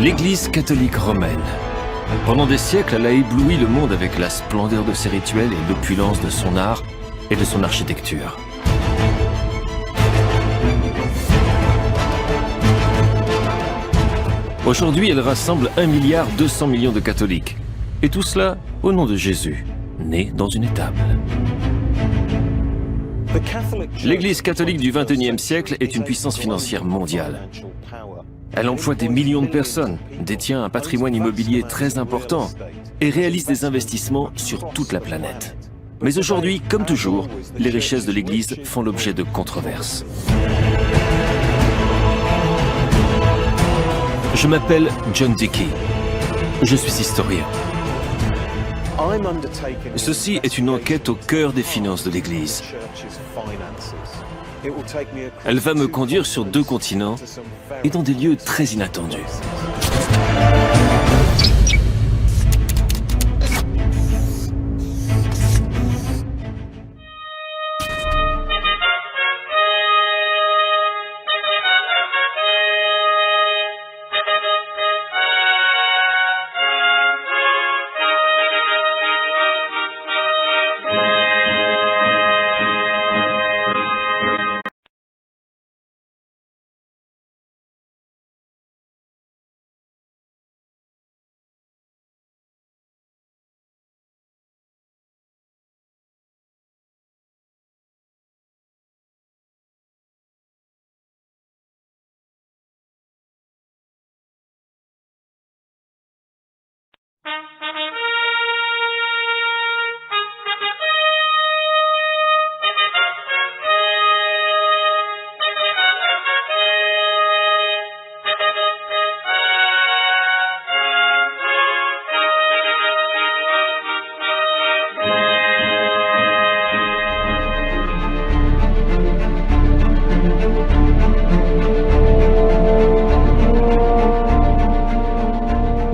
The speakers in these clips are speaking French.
L'Église catholique romaine. Pendant des siècles, elle a ébloui le monde avec la splendeur de ses rituels et l'opulence de son art et de son architecture. Aujourd'hui, elle rassemble 1,2 milliard de catholiques. Et tout cela au nom de Jésus, né dans une étable. L'Église catholique du XXIe siècle est une puissance financière mondiale. Elle emploie des millions de personnes, détient un patrimoine immobilier très important et réalise des investissements sur toute la planète. Mais aujourd'hui, comme toujours, les richesses de l'Église font l'objet de controverses. Je m'appelle John Dickey. Je suis historien. Ceci est une enquête au cœur des finances de l'Église. Elle va me conduire sur 2 continents et dans des lieux très inattendus.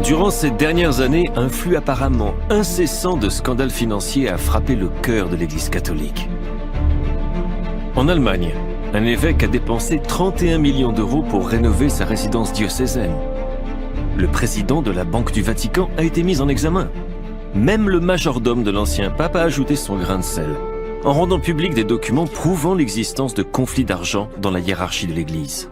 Durant ces dernières années, un flux apparemment incessant de scandales financiers a frappé le cœur de l'Église catholique. En Allemagne, un évêque a dépensé 31 millions d'euros pour rénover sa résidence diocésaine. Le président de la Banque du Vatican a été mis en examen. Même le majordome de l'ancien pape a ajouté son grain de sel, en rendant public des documents prouvant l'existence de conflits d'argent dans la hiérarchie de l'Église.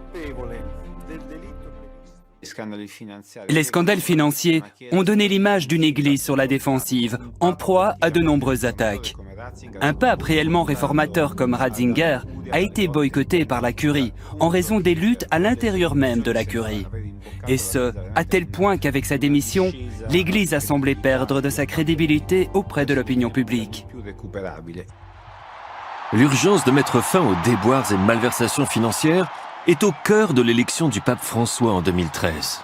Les scandales financiers ont donné l'image d'une Église sur la défensive, en proie à de nombreuses attaques. Un pape réellement réformateur comme Ratzinger a été boycotté par la Curie en raison des luttes à l'intérieur même de la Curie. Et ce, à tel point qu'avec sa démission, l'Église a semblé perdre de sa crédibilité auprès de l'opinion publique. L'urgence de mettre fin aux déboires et malversations financières est au cœur de l'élection du pape François en 2013.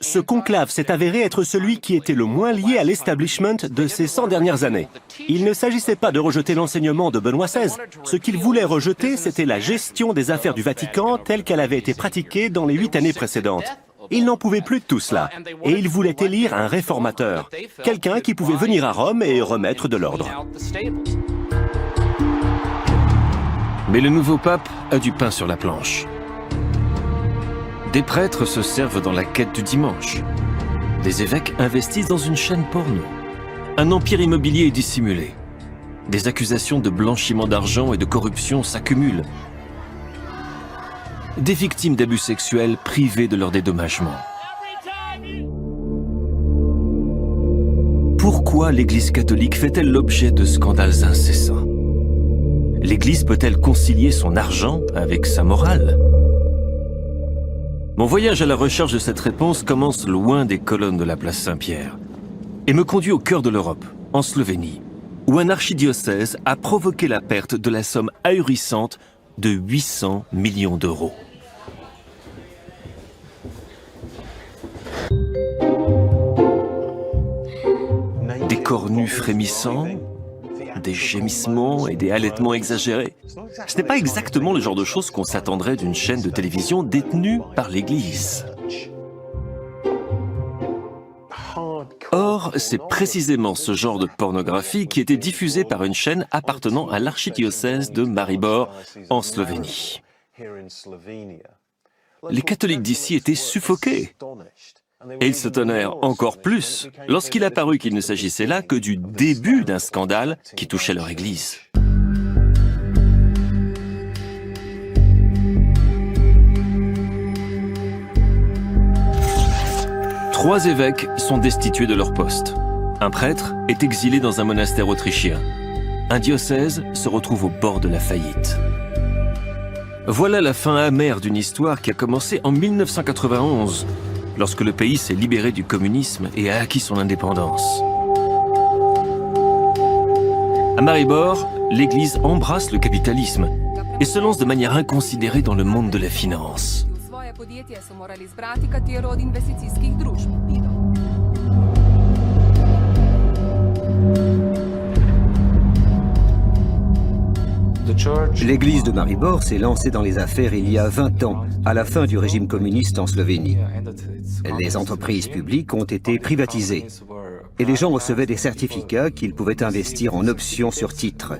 Ce conclave s'est avéré être celui qui était le moins lié à l'establishment de ces 100 dernières années. Il ne s'agissait pas de rejeter l'enseignement de Benoît XVI. Ce qu'il voulait rejeter, c'était la gestion des affaires du Vatican telle qu'elle avait été pratiquée dans les 8 années précédentes. Il n'en pouvait plus de tout cela, et il voulait élire un réformateur, quelqu'un qui pouvait venir à Rome et remettre de l'ordre. Mais le nouveau pape a du pain sur la planche. Des prêtres se servent dans la quête du dimanche. Des évêques investissent dans une chaîne porno. Un empire immobilier est dissimulé. Des accusations de blanchiment d'argent et de corruption s'accumulent. Des victimes d'abus sexuels privées de leur dédommagement. Pourquoi l'Église catholique fait-elle l'objet de scandales incessants? L'Église peut-elle concilier son argent avec sa morale? Mon voyage à la recherche de cette réponse commence loin des colonnes de la place Saint-Pierre et me conduit au cœur de l'Europe, en Slovénie, où un archidiocèse a provoqué la perte de la somme ahurissante de 800 millions d'euros. Des corps nus frémissants, des gémissements et des halètements exagérés. Ce n'est pas exactement le genre de choses qu'on s'attendrait d'une chaîne de télévision détenue par l'Église. Or, c'est précisément ce genre de pornographie qui était diffusé par une chaîne appartenant à l'archidiocèse de Maribor, en Slovénie. Les catholiques d'ici étaient suffoqués. Et ils s'étonnèrent encore plus lorsqu'il apparut qu'il ne s'agissait là que du début d'un scandale qui touchait leur Église. Trois évêques sont destitués de leur poste. Un prêtre est exilé dans un monastère autrichien. Un diocèse se retrouve au bord de la faillite. Voilà la fin amère d'une histoire qui a commencé en 1991, lorsque le pays s'est libéré du communisme et a acquis son indépendance. À Maribor, l'Église embrasse le capitalisme et se lance de manière inconsidérée dans le monde de la finance. L'église de Maribor s'est lancée dans les affaires il y a 20 ans, à la fin du régime communiste en Slovénie. Les entreprises publiques ont été privatisées et les gens recevaient des certificats qu'ils pouvaient investir en options sur titres.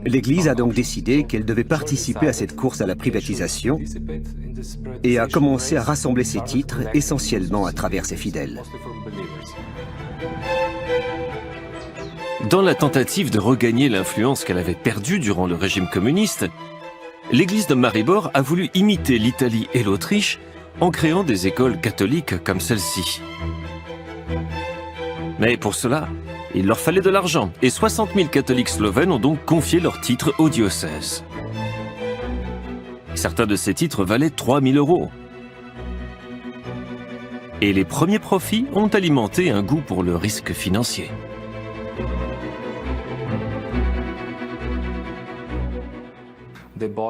L'église a donc décidé qu'elle devait participer à cette course à la privatisation et a commencé à rassembler ses titres essentiellement à travers ses fidèles. Dans la tentative de regagner l'influence qu'elle avait perdue durant le régime communiste, l'église de Maribor a voulu imiter l'Italie et l'Autriche en créant des écoles catholiques comme celle-ci. Mais pour cela, il leur fallait de l'argent et 60 000 catholiques slovènes ont donc confié leurs titres au diocèse. Certains de ces titres valaient 3 000 €. Et les premiers profits ont alimenté un goût pour le risque financier.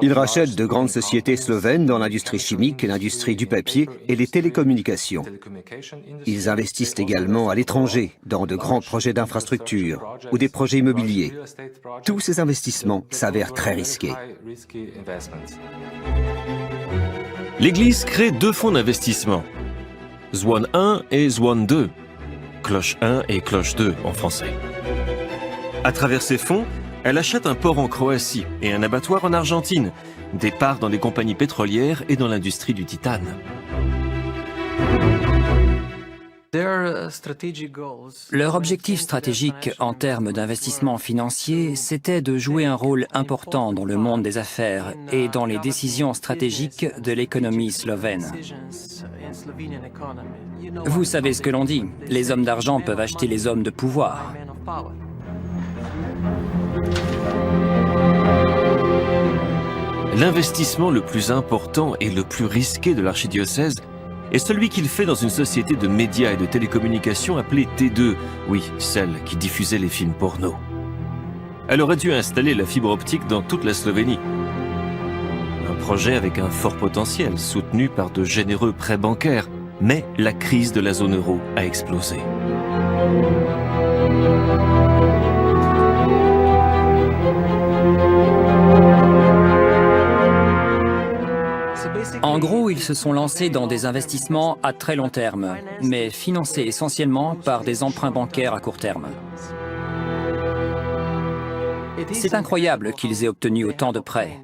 Ils rachètent de grandes sociétés slovènes dans l'industrie chimique, l'industrie du papier et les télécommunications. Ils investissent également à l'étranger, dans de grands projets d'infrastructure ou des projets immobiliers. Tous ces investissements s'avèrent très risqués. L'Église crée deux fonds d'investissement, Zwan 1 et Zwan 2, Cloche 1 et Cloche 2 en français. À travers ces fonds, elle achète un port en Croatie et un abattoir en Argentine, des parts dans les compagnies pétrolières et dans l'industrie du titane. Leur objectif stratégique en termes d'investissement financier, c'était de jouer un rôle important dans le monde des affaires et dans les décisions stratégiques de l'économie slovène. Vous savez ce que l'on dit, les hommes d'argent peuvent acheter les hommes de pouvoir. L'investissement le plus important et le plus risqué de l'archidiocèse est celui qu'il fait dans une société de médias et de télécommunications appelée T2, oui, celle qui diffusait les films porno. Elle aurait dû installer la fibre optique dans toute la Slovénie. Un projet avec un fort potentiel, soutenu par de généreux prêts bancaires, mais la crise de la zone euro a explosé. En gros, ils se sont lancés dans des investissements à très long terme, mais financés essentiellement par des emprunts bancaires à court terme. C'est incroyable qu'ils aient obtenu autant de prêts.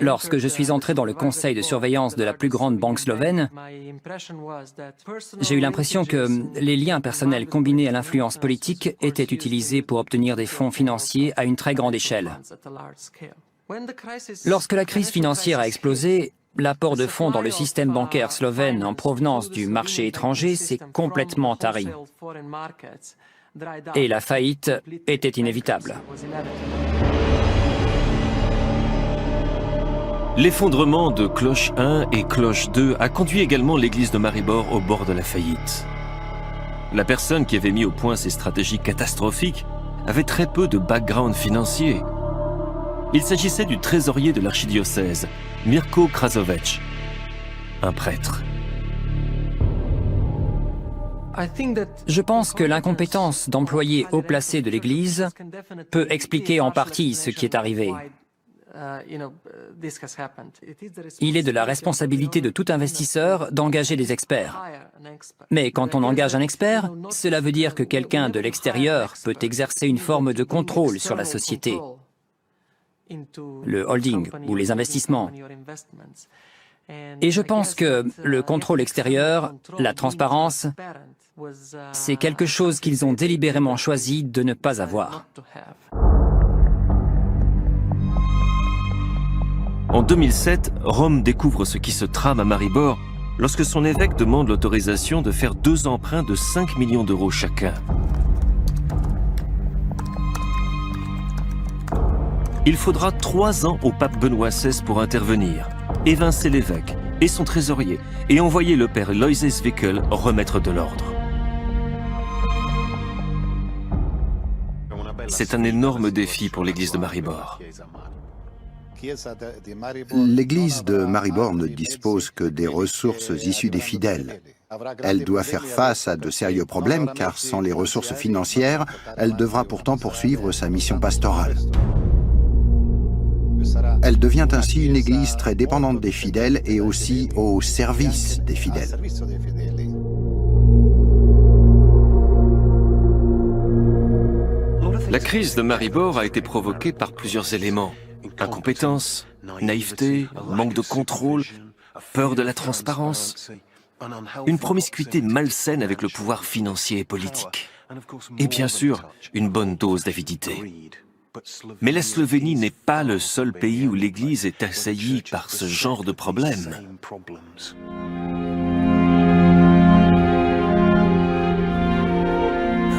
Lorsque je suis entré dans le conseil de surveillance de la plus grande banque slovène, j'ai eu l'impression que les liens personnels combinés à l'influence politique étaient utilisés pour obtenir des fonds financiers à une très grande échelle. Lorsque la crise financière a explosé, l'apport de fonds dans le système bancaire slovène en provenance du marché étranger s'est complètement tari. Et la faillite était inévitable. L'effondrement de Cloche 1 et Cloche 2 a conduit également l'église de Maribor au bord de la faillite. La personne qui avait mis au point ces stratégies catastrophiques avait très peu de background financier. Il s'agissait du trésorier de l'archidiocèse, Mirko Krasovec, un prêtre. Je pense que l'incompétence d'employés haut placés de l'Église peut expliquer en partie ce qui est arrivé. Il est de la responsabilité de tout investisseur d'engager des experts. Mais quand on engage un expert, cela veut dire que quelqu'un de l'extérieur peut exercer une forme de contrôle sur la société. le holding ou les investissements. Et je pense que le contrôle extérieur, la transparence, c'est quelque chose qu'ils ont délibérément choisi de ne pas avoir. En 2007, Rome découvre ce qui se trame à Maribor lorsque son évêque demande l'autorisation de faire 2 emprunts de 5 millions d'euros chacun. Il faudra 3 ans au pape Benoît XVI pour intervenir, évincer l'évêque et son trésorier et envoyer le père Loïsès Wickel remettre de l'ordre. C'est un énorme défi pour l'église de Maribor. L'église de Maribor ne dispose que des ressources issues des fidèles. Elle doit faire face à de sérieux problèmes car sans les ressources financières, elle devra pourtant poursuivre sa mission pastorale. Elle devient ainsi une église très dépendante des fidèles et aussi au service des fidèles. La crise de Maribor a été provoquée par plusieurs éléments. Incompétence, naïveté, manque de contrôle, peur de la transparence, une promiscuité malsaine avec le pouvoir financier et politique. Et bien sûr, une bonne dose d'avidité. Mais la Slovénie n'est pas le seul pays où l'Église est assaillie par ce genre de problème.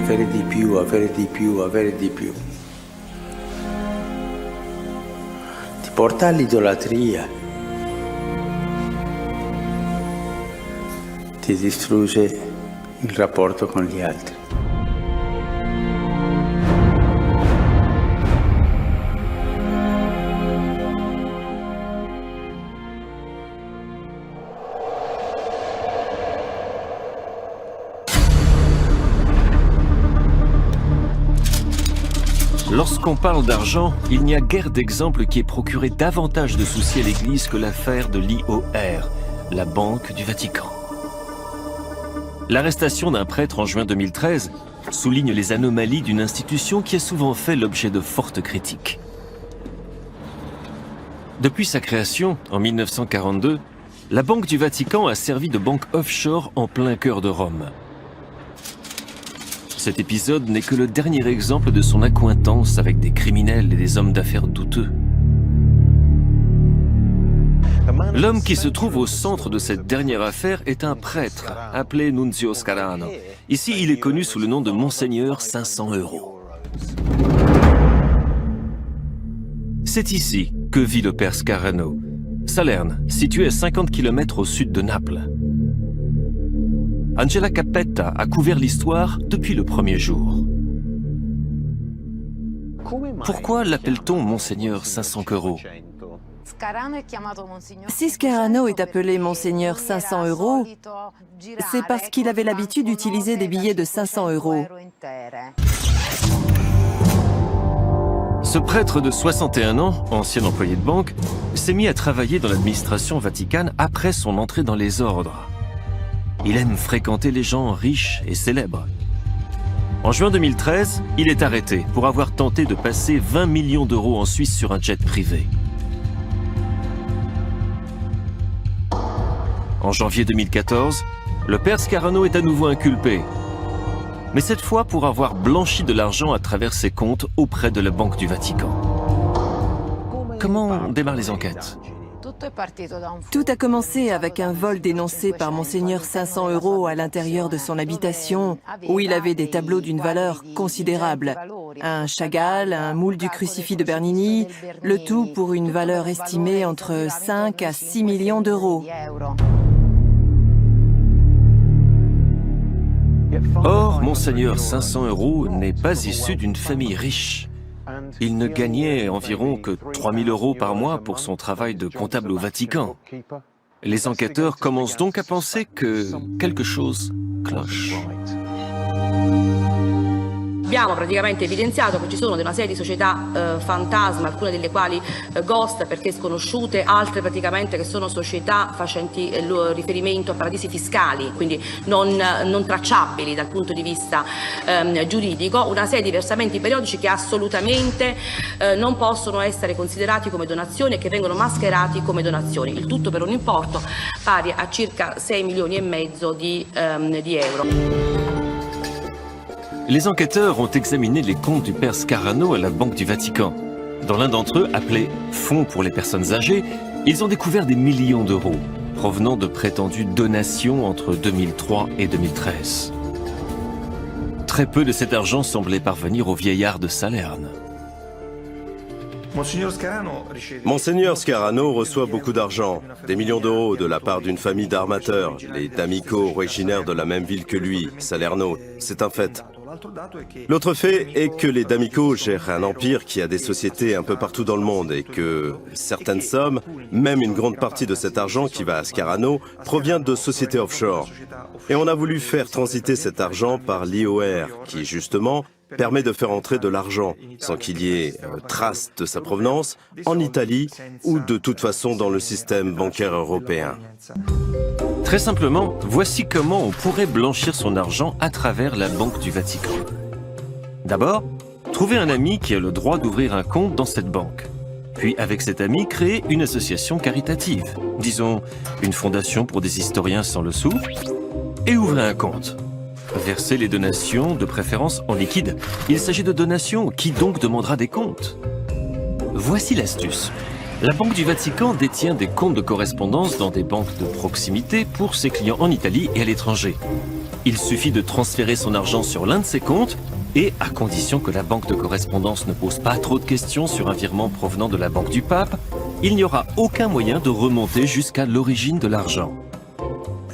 Avere di più, avere di più, avere di più. Ti porta all'idolatria. Ti distrugge il rapporto con gli altri. Lorsqu'on parle d'argent, il n'y a guère d'exemple qui ait procuré davantage de soucis à l'Église que l'affaire de l'IOR, la Banque du Vatican. L'arrestation d'un prêtre en juin 2013 souligne les anomalies d'une institution qui a souvent fait l'objet de fortes critiques. Depuis sa création, en 1942, la Banque du Vatican a servi de banque offshore en plein cœur de Rome. Cet épisode n'est que le dernier exemple de son accointance avec des criminels et des hommes d'affaires douteux. L'homme qui se trouve au centre de cette dernière affaire est un prêtre, appelé Nunzio Scarano. Ici, il est connu sous le nom de Monseigneur 500 €. C'est ici que vit le père Scarano, Salerne, situé à 50 km au sud de Naples. Angela Cappetta a couvert l'histoire depuis le premier jour. Pourquoi l'appelle-t-on Monseigneur 500 €? Si Scarano est appelé Monseigneur 500 €, c'est parce qu'il avait l'habitude d'utiliser des billets de 500 €. Ce prêtre de 61 ans, ancien employé de banque, s'est mis à travailler dans l'administration vaticane après son entrée dans les ordres. Il aime fréquenter les gens riches et célèbres. En juin 2013, il est arrêté pour avoir tenté de passer 20 millions d'euros en Suisse sur un jet privé. En janvier 2014, le père Scarano est à nouveau inculpé, mais cette fois pour avoir blanchi de l'argent à travers ses comptes auprès de la Banque du Vatican. Comment démarrent les enquêtes? Tout a commencé avec un vol dénoncé par Monseigneur 500 € à l'intérieur de son habitation, où il avait des tableaux d'une valeur considérable. Un Chagall, un moule du crucifix de Bernini, le tout pour une valeur estimée entre 5 à 6 millions d'euros. Or, Monseigneur 500 € n'est pas issu d'une famille riche. Il ne gagnait environ que 3 000 € par mois pour son travail de comptable au Vatican. Les enquêteurs commencent donc à penser que quelque chose cloche. Abbiamo praticamente evidenziato che ci sono una serie di società fantasma, alcune delle quali ghost perché sconosciute, altre praticamente che sono società facenti riferimento a paradisi fiscali, quindi non tracciabili dal punto di vista giuridico, una serie di versamenti periodici che assolutamente non possono essere considerati come donazioni e che vengono mascherati come donazioni, il tutto per un importo pari a circa 6,5 milioni di euro. Les enquêteurs ont examiné les comptes du père Scarano à la Banque du Vatican. Dans l'un d'entre eux, appelé « Fonds pour les personnes âgées », ils ont découvert des millions d'euros, provenant de prétendues donations entre 2003 et 2013. Très peu de cet argent semblait parvenir au vieillard de Salerne. Monseigneur Scarano reçoit beaucoup d'argent, des millions d'euros de la part d'une famille d'armateurs, les D'Amico, originaires de la même ville que lui, Salerno. C'est un fait. L'autre fait est que les D'Amico gèrent un empire qui a des sociétés un peu partout dans le monde et que certaines sommes, même une grande partie de cet argent qui va à Scarano, provient de sociétés offshore. Et on a voulu faire transiter cet argent par l'IOR, qui justement permet de faire entrer de l'argent, sans qu'il y ait trace de sa provenance, en Italie ou de toute façon dans le système bancaire européen. Très simplement, voici comment on pourrait blanchir son argent à travers la Banque du Vatican. D'abord, trouver un ami qui a le droit d'ouvrir un compte dans cette banque. Puis, avec cet ami, créer une association caritative, disons une fondation pour des historiens sans le sou, et ouvrir un compte. Verser les donations, de préférence en liquide. Il s'agit de donations, qui donc demandera des comptes? Voici l'astuce. La Banque du Vatican détient des comptes de correspondance dans des banques de proximité pour ses clients en Italie et à l'étranger. Il suffit de transférer son argent sur l'un de ces comptes et, à condition que la banque de correspondance ne pose pas trop de questions sur un virement provenant de la banque du pape, il n'y aura aucun moyen de remonter jusqu'à l'origine de l'argent.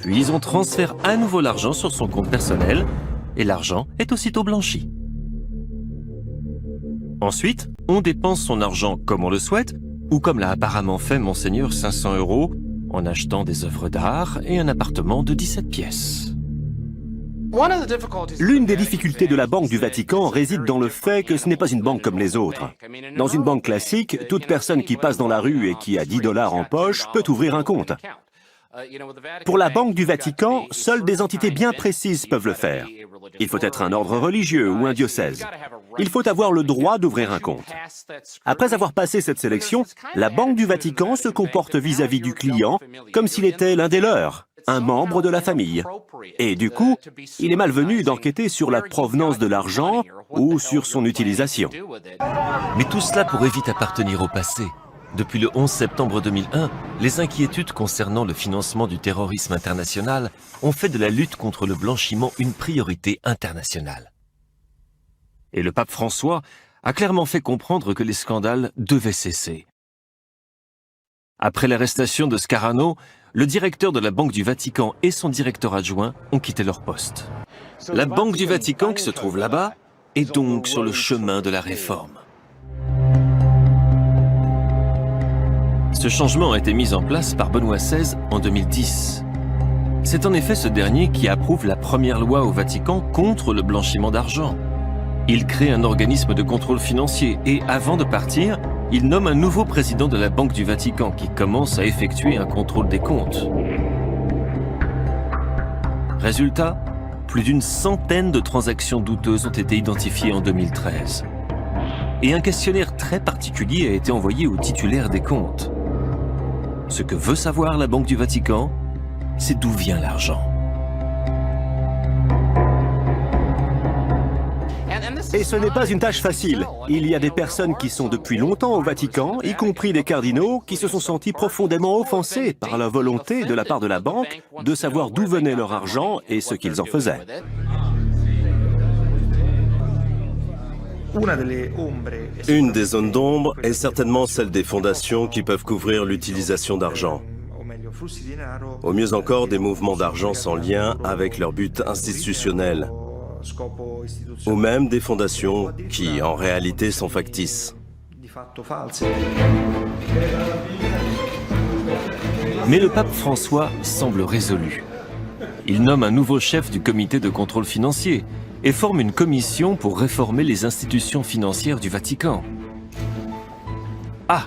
Puis on transfère à nouveau l'argent sur son compte personnel et l'argent est aussitôt blanchi. Ensuite, on dépense son argent comme on le souhaite ou comme l'a apparemment fait Monseigneur 500 € en achetant des œuvres d'art et un appartement de 17 pièces. L'une des difficultés de la Banque du Vatican réside dans le fait que ce n'est pas une banque comme les autres. Dans une banque classique, toute personne qui passe dans la rue et qui a 10 $ en poche peut ouvrir un compte. Pour la Banque du Vatican, seules des entités bien précises peuvent le faire. Il faut être un ordre religieux ou un diocèse. Il faut avoir le droit d'ouvrir un compte. Après avoir passé cette sélection, la Banque du Vatican se comporte vis-à-vis du client comme s'il était l'un des leurs, un membre de la famille. Et du coup, il est malvenu d'enquêter sur la provenance de l'argent ou sur son utilisation. Mais tout cela pourrait vite appartenir au passé. Depuis le 11 septembre 2001, les inquiétudes concernant le financement du terrorisme international ont fait de la lutte contre le blanchiment une priorité internationale. Et le pape François a clairement fait comprendre que les scandales devaient cesser. Après l'arrestation de Scarano, le directeur de la Banque du Vatican et son directeur adjoint ont quitté leur poste. La Banque du Vatican, qui se trouve là-bas, est donc sur le chemin de la réforme. Ce changement a été mis en place par Benoît XVI en 2010. C'est en effet ce dernier qui approuve la première loi au Vatican contre le blanchiment d'argent. Il crée un organisme de contrôle financier et, avant de partir, il nomme un nouveau président de la Banque du Vatican qui commence à effectuer un contrôle des comptes. Résultat, plus d'une centaine de transactions douteuses ont été identifiées en 2013. Et un questionnaire très particulier a été envoyé aux titulaires des comptes. Ce que veut savoir la Banque du Vatican, c'est d'où vient l'argent. Et ce n'est pas une tâche facile. Il y a des personnes qui sont depuis longtemps au Vatican, y compris des cardinaux, qui se sont sentis profondément offensés par la volonté de la part de la banque de savoir d'où venait leur argent et ce qu'ils en faisaient. Une des zones d'ombre est certainement celle des fondations qui peuvent couvrir l'utilisation d'argent. Au mieux encore, des mouvements d'argent sans lien avec leur but institutionnel. Ou même des fondations qui, en réalité, sont factices. Mais le pape François semble résolu. Il nomme un nouveau chef du comité de contrôle financier et forme une commission pour réformer les institutions financières du Vatican. Ah,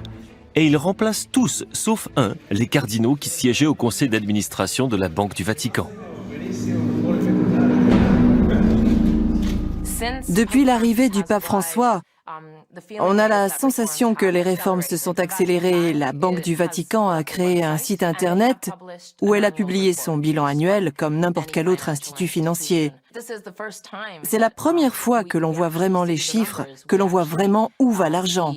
et il remplace tous, sauf un, les cardinaux qui siégeaient au conseil d'administration de la Banque du Vatican. Depuis l'arrivée du pape François, on a la sensation que les réformes se sont accélérées. La Banque du Vatican a créé un site internet où elle a publié son bilan annuel comme n'importe quel autre institut financier. C'est la première fois que l'on voit vraiment les chiffres, que l'on voit vraiment où va l'argent.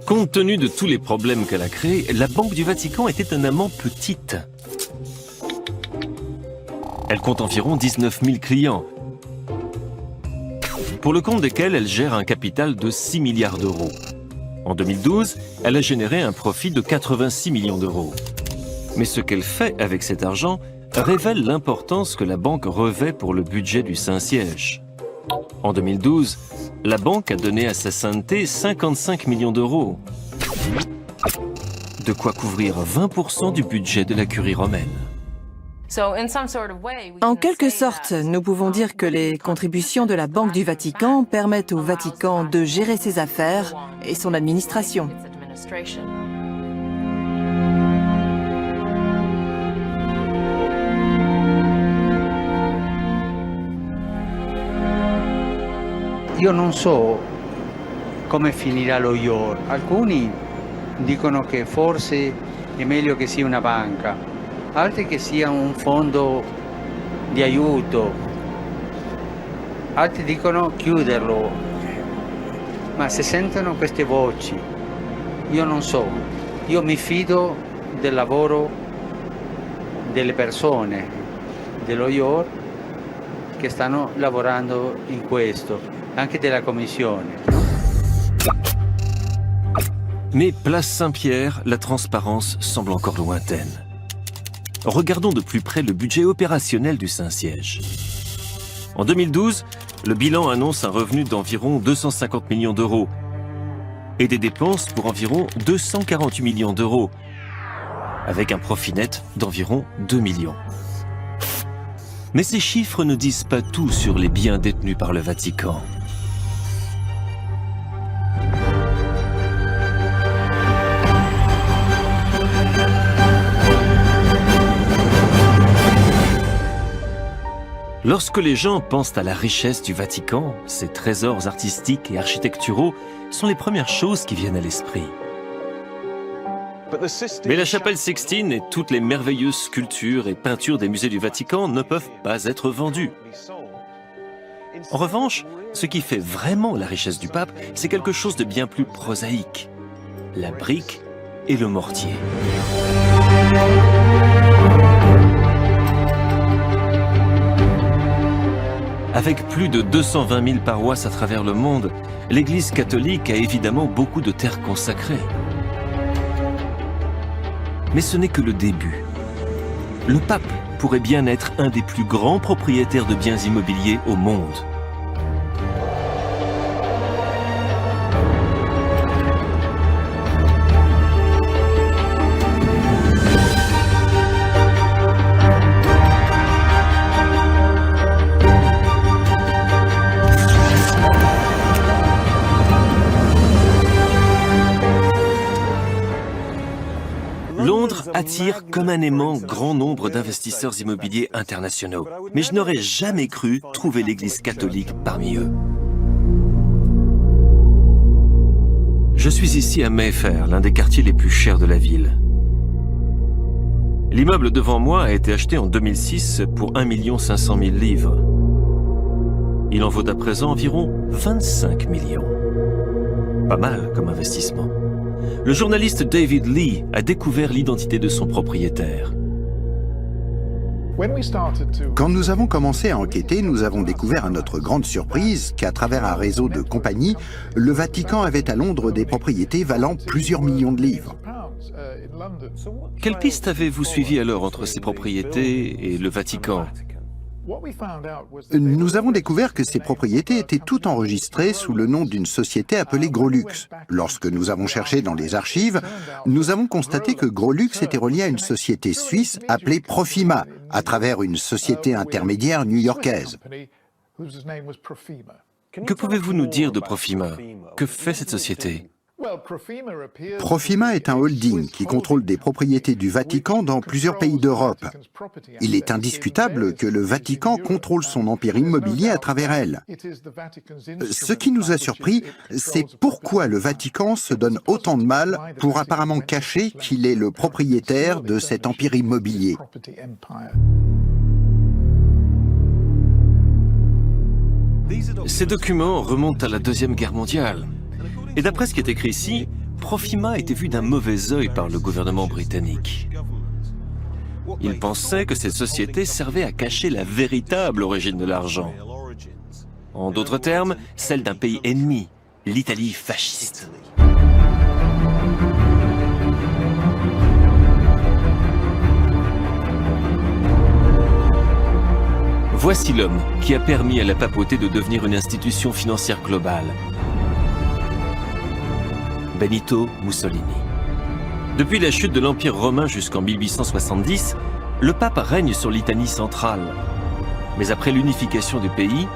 Compte tenu de tous les problèmes qu'elle a créés, la Banque du Vatican était étonnamment petite. Elle compte environ 19 000 clients, pour le compte desquels elle gère un capital de 6 milliards d'euros. En 2012, elle a généré un profit de 86 millions d'euros. Mais ce qu'elle fait avec cet argent révèle l'importance que la banque revêt pour le budget du Saint-Siège. En 2012, la banque a donné à sa sainteté 55 millions d'euros. De quoi couvrir 20% du budget de la curie romaine. En quelque sorte, nous pouvons dire que les contributions de la Banque du Vatican permettent au Vatican de gérer ses affaires et son administration. Io non so come finirà lo IOR. Alcuni dicono che forse è meglio che sia una banca, altri che sia un fondo di aiuto, altri dicono chiuderlo. Ma se sentono queste voci, io non so. Io mi fido del lavoro delle persone dello IOR che stanno lavorando in questo, anche della Commissione. Mais place Saint-Pierre, la transparence semble encore lointaine. Regardons de plus près le budget opérationnel du Saint-Siège. En 2012, le bilan annonce un revenu d'environ 250 millions d'euros et des dépenses pour environ 248 millions d'euros, avec un profit net d'environ 2 millions. Mais ces chiffres ne disent pas tout sur les biens détenus par le Vatican. Lorsque les gens pensent à la richesse du Vatican, ses trésors artistiques et architecturaux sont les premières choses qui viennent à l'esprit. Mais la chapelle Sixtine et toutes les merveilleuses sculptures et peintures des musées du Vatican ne peuvent pas être vendues. En revanche, ce qui fait vraiment la richesse du pape, c'est quelque chose de bien plus prosaïque. La brique et le mortier. Avec plus de 220 000 paroisses à travers le monde, l'Église catholique a évidemment beaucoup de terres consacrées. Mais ce n'est que le début. Le pape pourrait bien être un des plus grands propriétaires de biens immobiliers au monde. Londres attire comme un aimant grand nombre d'investisseurs immobiliers internationaux, mais je n'aurais jamais cru trouver l'Église catholique parmi eux. Je suis ici à Mayfair, l'un des quartiers les plus chers de la ville. L'immeuble devant moi a été acheté en 2006 pour 1 500 000 livres. Il en vaut à présent environ 25 millions. Pas mal comme investissement. Le journaliste David Lee a découvert l'identité de son propriétaire. Quand nous avons commencé à enquêter, nous avons découvert à notre grande surprise qu'à travers un réseau de compagnies, le Vatican avait à Londres des propriétés valant plusieurs millions de livres. Quelle piste avez-vous suivi alors entre ces propriétés et le Vatican? Nous avons découvert que ces propriétés étaient toutes enregistrées sous le nom d'une société appelée Grolux. Lorsque nous avons cherché dans les archives, nous avons constaté que Grolux était relié à une société suisse appelée Profima, à travers une société intermédiaire new-yorkaise. Que pouvez-vous nous dire de Profima? Que fait cette société? Profima est un holding qui contrôle des propriétés du Vatican dans plusieurs pays d'Europe. Il est indiscutable que le Vatican contrôle son empire immobilier à travers elle. Ce qui nous a surpris, c'est pourquoi le Vatican se donne autant de mal pour apparemment cacher qu'il est le propriétaire de cet empire immobilier. Ces documents remontent à la Deuxième Guerre mondiale. Et d'après ce qui est écrit ici, Profima était vu d'un mauvais œil par le gouvernement britannique. Il pensait que cette société servait à cacher la véritable origine de l'argent. En d'autres termes, celle d'un pays ennemi, l'Italie fasciste. Voici l'homme qui a permis à la papauté de devenir une institution financière globale. Benito Mussolini. Depuis la chute de l'Empire romain jusqu'en 1870, le pape règne sur l'Italie centrale. Mais après l'unification du pays,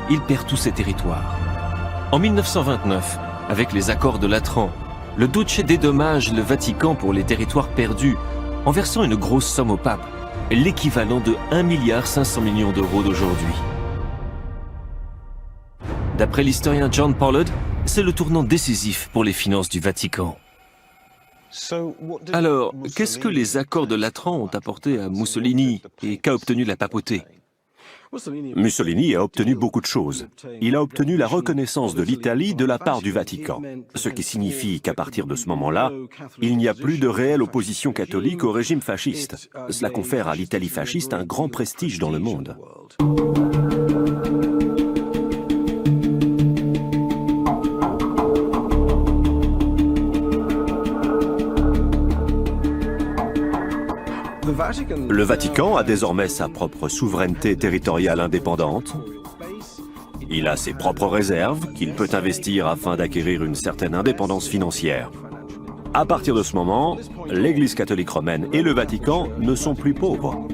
il perd tous ses territoires. En 1929, avec les accords de Latran, le Duce dédommage le Vatican pour les territoires perdus en versant une grosse somme au pape, l'équivalent de 1,5 milliard d'euros d'aujourd'hui. D'après l'historien John Pollard, c'est le tournant décisif pour les finances du Vatican. Alors, qu'est-ce que les accords de Latran ont apporté à Mussolini et qu'a obtenu la papauté? Mussolini a obtenu beaucoup de choses. Il a obtenu la reconnaissance de l'Italie de la part du Vatican, ce qui signifie qu'à partir de ce moment-là, il n'y a plus de réelle opposition catholique au régime fasciste. Cela confère à l'Italie fasciste un grand prestige dans le monde. Le Vatican a désormais sa propre souveraineté territoriale indépendante. Il a ses propres réserves qu'il peut investir afin d'acquérir une certaine indépendance financière. À partir de ce moment, l'Église catholique romaine et le Vatican ne sont plus pauvres.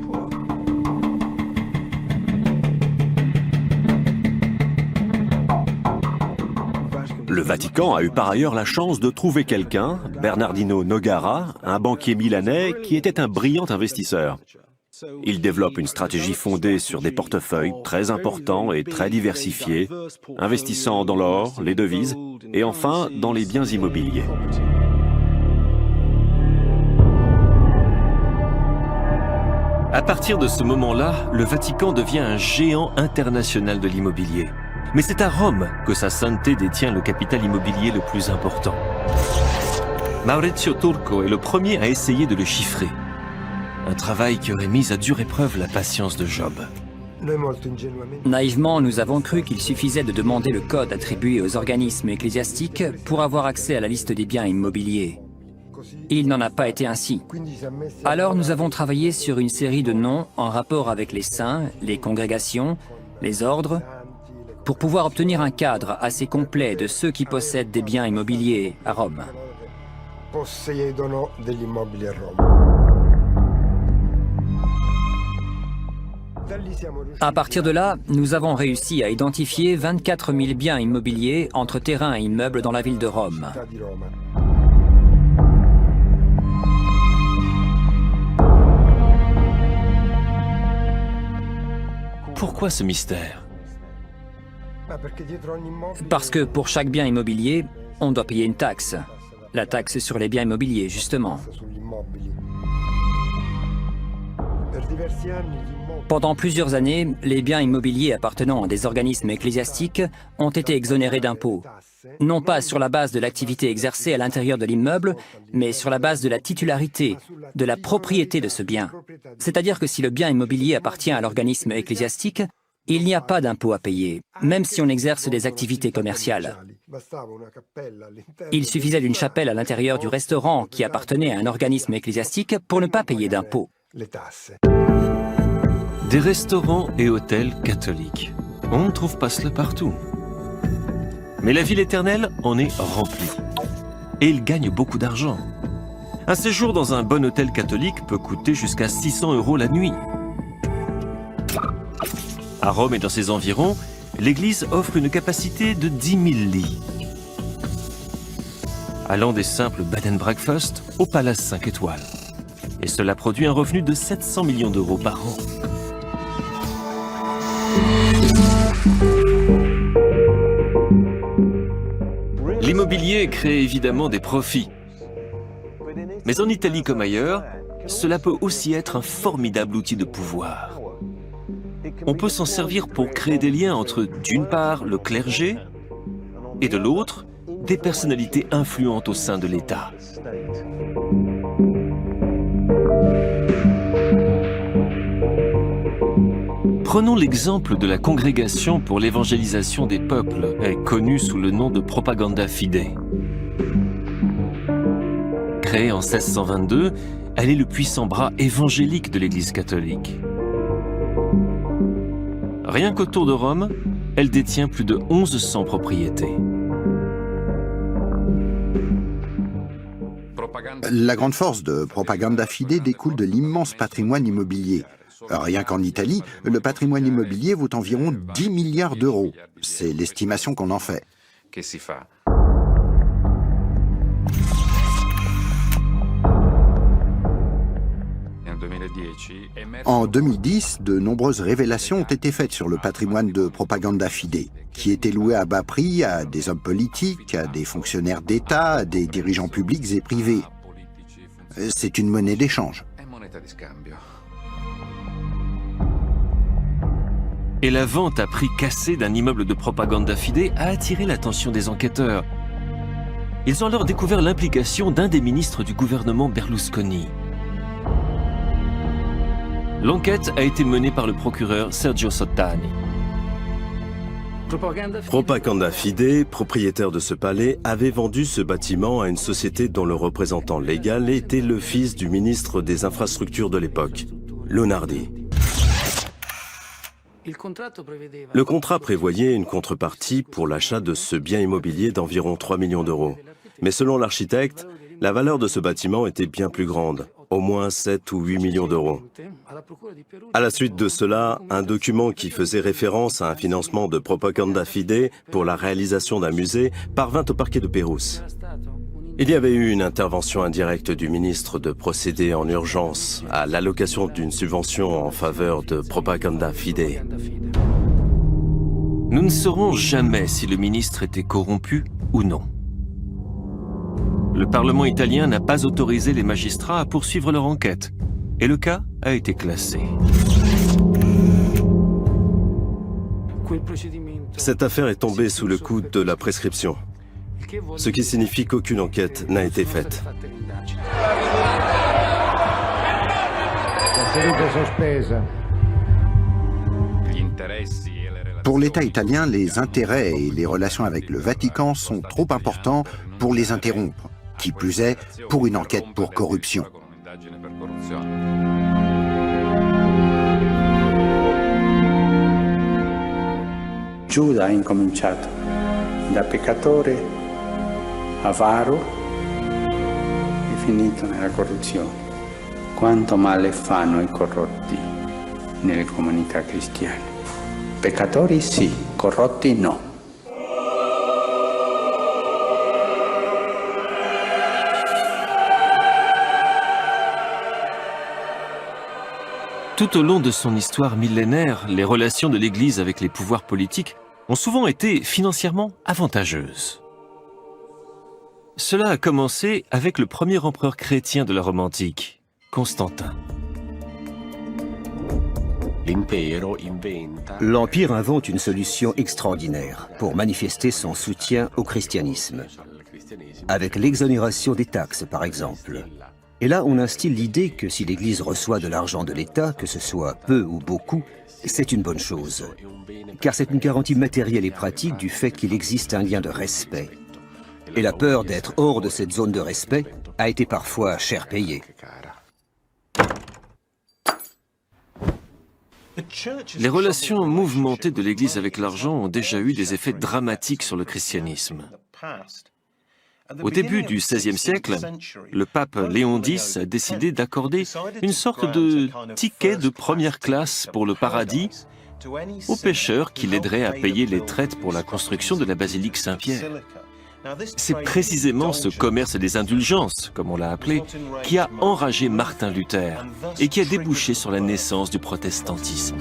Le Vatican a eu par ailleurs la chance de trouver quelqu'un, Bernardino Nogara, un banquier milanais qui était un brillant investisseur. Il développe une stratégie fondée sur des portefeuilles très importants et très diversifiés, investissant dans l'or, les devises et enfin dans les biens immobiliers. À partir de ce moment-là, le Vatican devient un géant international de l'immobilier. Mais c'est à Rome que sa sainteté détient le capital immobilier le plus important. Maurizio Turco est le premier à essayer de le chiffrer. Un travail qui aurait mis à dure épreuve la patience de Job. Naïvement, nous avons cru qu'il suffisait de demander le code attribué aux organismes ecclésiastiques pour avoir accès à la liste des biens immobiliers. Il n'en a pas été ainsi. Alors nous avons travaillé sur une série de noms en rapport avec les saints, les congrégations, les ordres, pour pouvoir obtenir un cadre assez complet de ceux qui possèdent des biens immobiliers à Rome. À partir de là, nous avons réussi à identifier 24 000 biens immobiliers entre terrains et immeubles dans la ville de Rome. Pourquoi ce mystère? Parce que pour chaque bien immobilier, on doit payer une taxe. La taxe sur les biens immobiliers, justement. Pendant plusieurs années, les biens immobiliers appartenant à des organismes ecclésiastiques ont été exonérés d'impôts. Non pas sur la base de l'activité exercée à l'intérieur de l'immeuble, mais sur la base de la titularité, de la propriété de ce bien. C'est-à-dire que si le bien immobilier appartient à l'organisme ecclésiastique, il n'y a pas d'impôt à payer, même si on exerce des activités commerciales. Il suffisait d'une chapelle à l'intérieur du restaurant qui appartenait à un organisme ecclésiastique pour ne pas payer d'impôt. Des restaurants et hôtels catholiques. On ne trouve pas cela partout. Mais la ville éternelle en est remplie. Et il gagne beaucoup d'argent. Un séjour dans un bon hôtel catholique peut coûter jusqu'à 600 € la nuit. À Rome et dans ses environs, l'église offre une capacité de 10 000 lits. Allant des simples bed and breakfast au palace 5 étoiles. Et cela produit un revenu de 700 millions d'euros par an. L'immobilier crée évidemment des profits. Mais en Italie comme ailleurs, cela peut aussi être un formidable outil de pouvoir. On peut s'en servir pour créer des liens entre, d'une part, le clergé, et de l'autre, des personnalités influentes au sein de l'État. Prenons l'exemple de la Congrégation pour l'évangélisation des peuples, connue sous le nom de Propaganda Fidei. Créée en 1622, elle est le puissant bras évangélique de l'Église catholique. Rien qu'autour de Rome, elle détient plus de 1100 propriétés. La grande force de Propaganda Fidei découle de l'immense patrimoine immobilier. Rien qu'en Italie, le patrimoine immobilier vaut environ 10 milliards d'euros. C'est l'estimation qu'on en fait. En 2010, de nombreuses révélations ont été faites sur le patrimoine de Propaganda Fidei, qui était loué à bas prix à des hommes politiques, à des fonctionnaires d'État, à des dirigeants publics et privés. C'est une monnaie d'échange. Et la vente à prix cassé d'un immeuble de Propaganda Fidei a attiré l'attention des enquêteurs. Ils ont alors découvert l'implication d'un des ministres du gouvernement Berlusconi. L'enquête a été menée par le procureur Sergio Sottani. Propaganda Fidei, propriétaire de ce palais, avait vendu ce bâtiment à une société dont le représentant légal était le fils du ministre des Infrastructures de l'époque, Lunardi. Le contrat prévoyait une contrepartie pour l'achat de ce bien immobilier d'environ 3 millions d'euros. Mais selon l'architecte, la valeur de ce bâtiment était bien plus grande, au moins 7 ou 8 millions d'euros. À la suite de cela, un document qui faisait référence à un financement de Propaganda Fidei pour la réalisation d'un musée parvint au parquet de Pérouse. Il y avait eu une intervention indirecte du ministre de procéder en urgence à l'allocation d'une subvention en faveur de Propaganda Fidei. Nous ne saurons jamais si le ministre était corrompu ou non. Le Parlement italien n'a pas autorisé les magistrats à poursuivre leur enquête, et le cas a été classé. Cette affaire est tombée sous le coup de la prescription, ce qui signifie qu'aucune enquête n'a été faite. Pour l'État italien, les intérêts et les relations avec le Vatican sont trop importants pour les interrompre, qui plus est pour une enquête pour corruption. Giuda ha incominciato da peccatore avaro e finito nella corruzione. Quanto male fanno i corrotti nelle comunità cristiane. Peccatori sì, corrotti no. Tout au long de son histoire millénaire, les relations de l'Église avec les pouvoirs politiques ont souvent été financièrement avantageuses. Cela a commencé avec le premier empereur chrétien de la Rome antique, Constantin. L'Empire invente une solution extraordinaire pour manifester son soutien au christianisme, avec l'exonération des taxes par exemple. Et là, on instille l'idée que si l'Église reçoit de l'argent de l'État, que ce soit peu ou beaucoup, c'est une bonne chose. Car c'est une garantie matérielle et pratique du fait qu'il existe un lien de respect. Et la peur d'être hors de cette zone de respect a été parfois cher payée. Les relations mouvementées de l'Église avec l'argent ont déjà eu des effets dramatiques sur le christianisme. Au début du XVIe siècle, le pape Léon X a décidé d'accorder une sorte de ticket de première classe pour le paradis aux pécheurs qui l'aideraient à payer les traites pour la construction de la basilique Saint-Pierre. C'est précisément ce commerce des indulgences, comme on l'a appelé, qui a enragé Martin Luther et qui a débouché sur la naissance du protestantisme.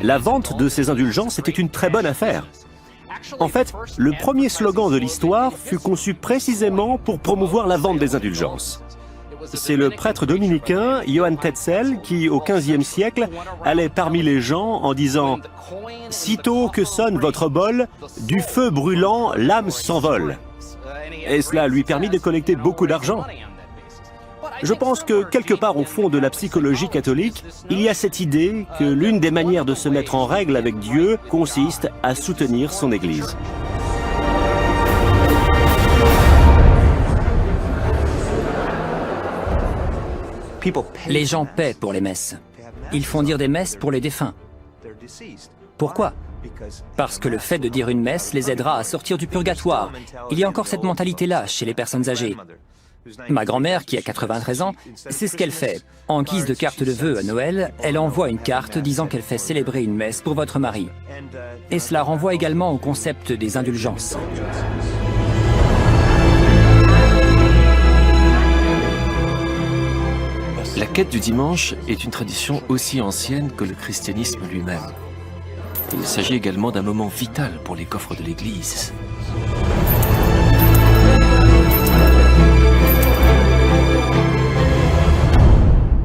La vente de ces indulgences était une très bonne affaire. En fait, le premier slogan de l'histoire fut conçu précisément pour promouvoir la vente des indulgences. C'est le prêtre dominicain Johann Tetzel qui, au XVe siècle, allait parmi les gens en disant « Sitôt que sonne votre bol, du feu brûlant, l'âme s'envole ». Et cela lui permit de collecter beaucoup d'argent. Je pense que quelque part au fond de la psychologie catholique, il y a cette idée que l'une des manières de se mettre en règle avec Dieu consiste à soutenir son Église. Les gens paient pour les messes. Ils font dire des messes pour les défunts. Pourquoi? Parce que le fait de dire une messe les aidera à sortir du purgatoire. Il y a encore cette mentalité-là chez les personnes âgées. Ma grand-mère, qui a 93 ans, c'est ce qu'elle fait. En guise de carte de vœux à Noël, elle envoie une carte disant qu'elle fait célébrer une messe pour votre mari. Et cela renvoie également au concept des indulgences. La quête du dimanche est une tradition aussi ancienne que le christianisme lui-même. Il s'agit également d'un moment vital pour les coffres de l'Église.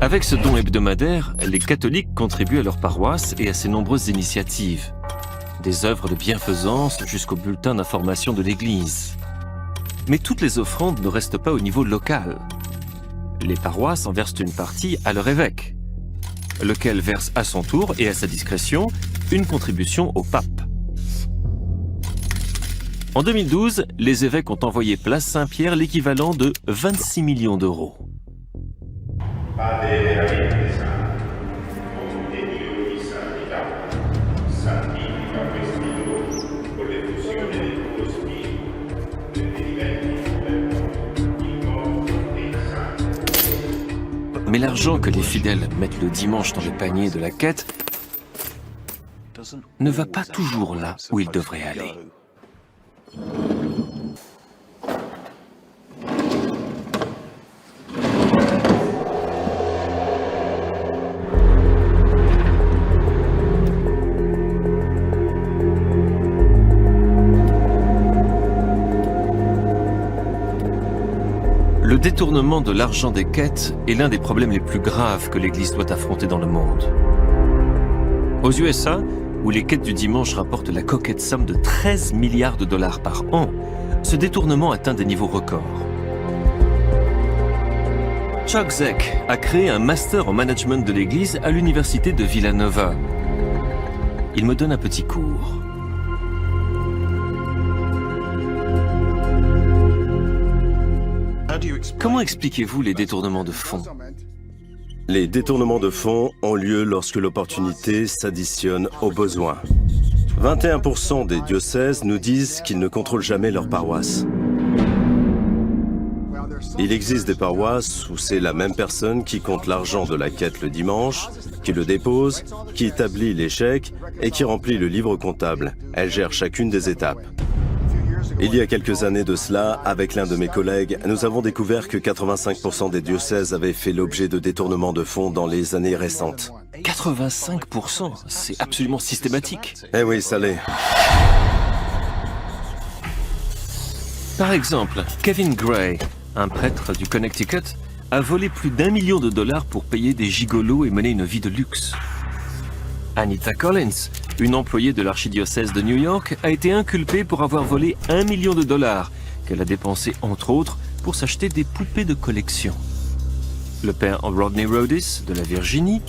Avec ce don hebdomadaire, les catholiques contribuent à leur paroisse et à ses nombreuses initiatives. Des œuvres de bienfaisance jusqu'au bulletin d'information de l'Église. Mais toutes les offrandes ne restent pas au niveau local. Les paroisses en versent une partie à leur évêque, lequel verse à son tour et à sa discrétion une contribution au pape. En 2012, les évêques ont envoyé place Saint-Pierre l'équivalent de 26 millions d'euros. Mais l'argent que les fidèles mettent le dimanche dans le panier de la quête ne va pas toujours là où il devrait aller. Le détournement de l'argent des quêtes est l'un des problèmes les plus graves que l'Église doit affronter dans le monde. Aux USA, où les quêtes du dimanche rapportent la coquette somme de 13 milliards de dollars par an, ce détournement atteint des niveaux records. Chuck Zeck a créé un master en management de l'Église à l'université de Villanova. Il me donne un petit cours. Comment expliquez-vous les détournements de fonds? Les détournements de fonds ont lieu lorsque l'opportunité s'additionne aux besoins. 21% des diocèses nous disent qu'ils ne contrôlent jamais leur paroisse. Il existe des paroisses où c'est la même personne qui compte l'argent de la quête le dimanche, qui le dépose, qui établit les chèques et qui remplit le livre comptable. Elle gère chacune des étapes. Il y a quelques années de cela, avec l'un de mes collègues, nous avons découvert que 85% des diocèses avaient fait l'objet de détournements de fonds dans les années récentes. 85%, c'est absolument systématique. Eh oui, ça l'est. Par exemple, Kevin Gray, un prêtre du Connecticut, a volé plus d'1 million de dollars pour payer des gigolos et mener une vie de luxe. Anita Collins, une employée de l'archidiocèse de New York, a été inculpée pour avoir volé 1 million de dollars, qu'elle a dépensé entre autres pour s'acheter des poupées de collection. Le père Rodney Rhodes de la Virginie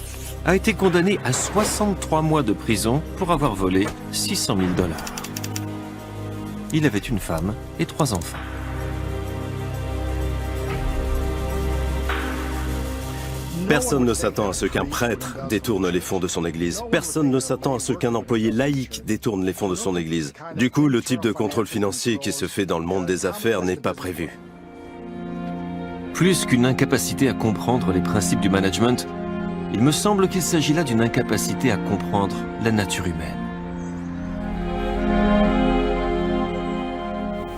a été condamné à 63 mois de prison pour avoir volé 600 000 $. Il avait une femme et 3 enfants. Personne ne s'attend à ce qu'un prêtre détourne les fonds de son église. Personne ne s'attend à ce qu'un employé laïque détourne les fonds de son église. Du coup, le type de contrôle financier qui se fait dans le monde des affaires n'est pas prévu. Plus qu'une incapacité à comprendre les principes du management, il me semble qu'il s'agit là d'une incapacité à comprendre la nature humaine.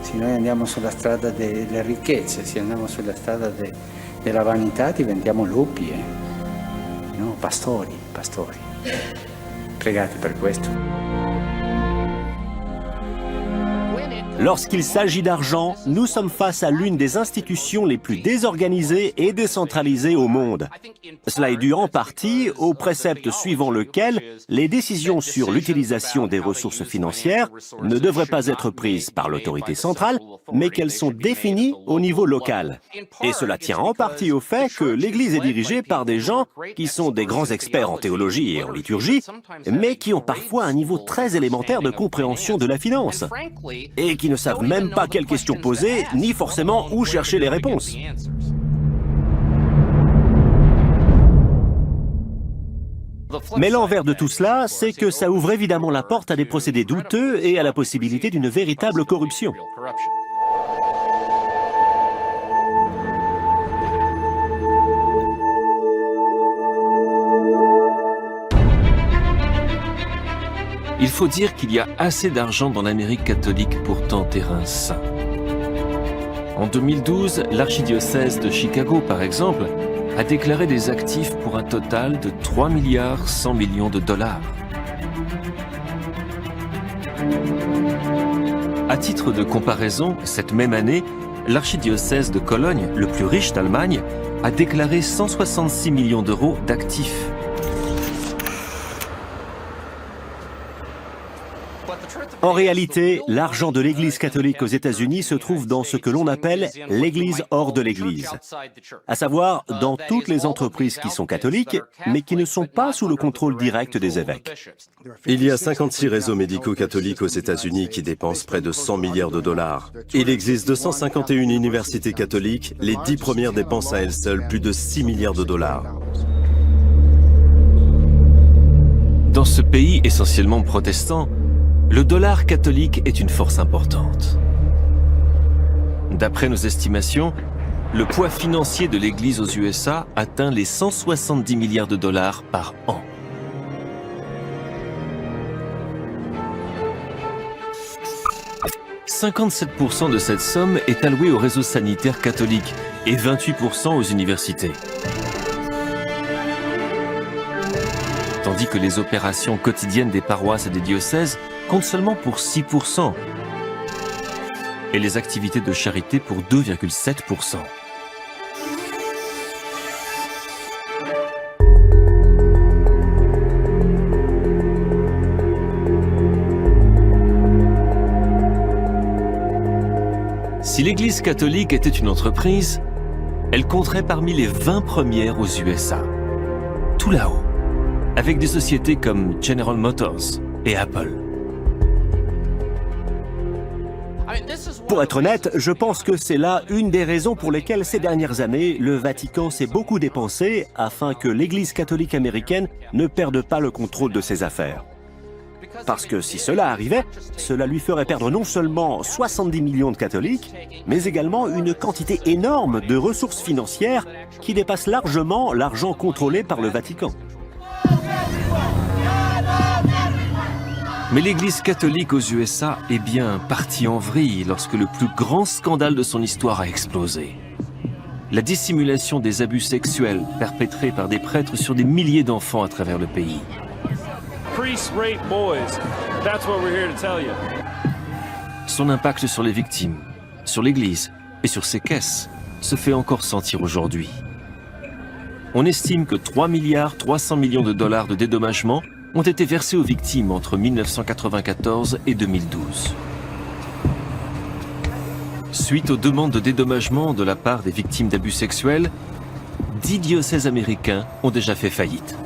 Se noi andiamo sulla strada delle ricchezze, se andiamo sulla strada della vanità, diventiamo lupi, no, pastori. Pregate per questo. Lorsqu'il s'agit d'argent, nous sommes face à l'une des institutions les plus désorganisées et décentralisées au monde. Cela est dû en partie au précepte suivant lequel les décisions sur l'utilisation des ressources financières ne devraient pas être prises par l'autorité centrale, mais qu'elles sont définies au niveau local. Et cela tient en partie au fait que l'Église est dirigée par des gens qui sont des grands experts en théologie et en liturgie, mais qui ont parfois un niveau très élémentaire de compréhension de la finance, et qui ne savent même pas quelles questions poser, ni forcément où chercher les réponses. Mais l'envers de tout cela, c'est que ça ouvre évidemment la porte à des procédés douteux et à la possibilité d'une véritable corruption. Il faut dire qu'il y a assez d'argent dans l'Amérique catholique pour tant terrain saint. En 2012, l'archidiocèse de Chicago, par exemple, a déclaré des actifs pour un total de 3 milliards 100 millions de $. À titre de comparaison, cette même année, l'archidiocèse de Cologne, le plus riche d'Allemagne, a déclaré 166 millions d'euros d'actifs. En réalité, l'argent de l'Église catholique aux États-Unis se trouve dans ce que l'on appelle l'Église hors de l'Église, à savoir dans toutes les entreprises qui sont catholiques, mais qui ne sont pas sous le contrôle direct des évêques. Il y a 56 réseaux médicaux catholiques aux États-Unis qui dépensent près de 100 milliards de $. Il existe 251 universités catholiques, les 10 premières dépensent à elles seules plus de 6 milliards de $. Dans ce pays essentiellement protestant, le dollar catholique est une force importante. D'après nos estimations, le poids financier de l'Église aux USA atteint les 170 milliards de $ par an. « 57% de cette somme est allouée au réseau sanitaire catholique et 28% aux universités. Tandis que les opérations quotidiennes des paroisses et des diocèses comptent seulement pour 6%, et les activités de charité pour 2,7%. Si l'Église catholique était une entreprise, elle compterait parmi les 20 premières aux USA, tout là-haut, avec des sociétés comme General Motors et Apple. Pour être honnête, je pense que c'est là une des raisons pour lesquelles ces dernières années, le Vatican s'est beaucoup dépensé afin que l'Église catholique américaine ne perde pas le contrôle de ses affaires. Parce que si cela arrivait, cela lui ferait perdre non seulement 70 millions de catholiques, mais également une quantité énorme de ressources financières qui dépassent largement l'argent contrôlé par le Vatican. Mais l'Église catholique aux USA est bien partie en vrille lorsque le plus grand scandale de son histoire a explosé. La dissimulation des abus sexuels perpétrés par des prêtres sur des milliers d'enfants à travers le pays. Son impact sur les victimes, sur l'Église et sur ses caisses se fait encore sentir aujourd'hui. On estime que 3 milliards 300 millions de $ de dédommagement ont été versés aux victimes entre 1994 et 2012. Suite aux demandes de dédommagement de la part des victimes d'abus sexuels, 10 diocèses américains ont déjà fait faillite.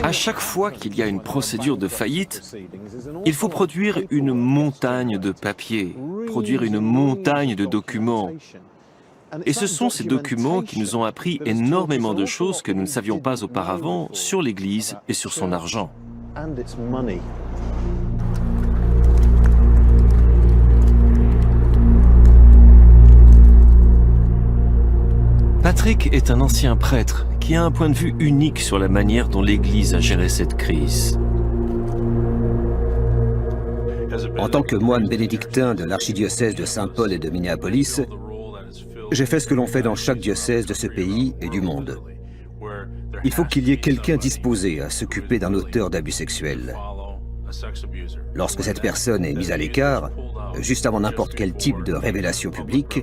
À chaque fois qu'il y a une procédure de faillite, il faut produire une montagne de papier, produire une montagne de documents. Et ce sont ces documents qui nous ont appris énormément de choses que nous ne savions pas auparavant sur l'Église et sur son argent. Patrick est un ancien prêtre qui a un point de vue unique sur la manière dont l'Église a géré cette crise. En tant que moine bénédictin de l'archidiocèse de Saint-Paul et de Minneapolis, j'ai fait ce que l'on fait dans chaque diocèse de ce pays et du monde. Il faut qu'il y ait quelqu'un disposé à s'occuper d'un auteur d'abus sexuels. Lorsque cette personne est mise à l'écart, juste avant n'importe quel type de révélation publique,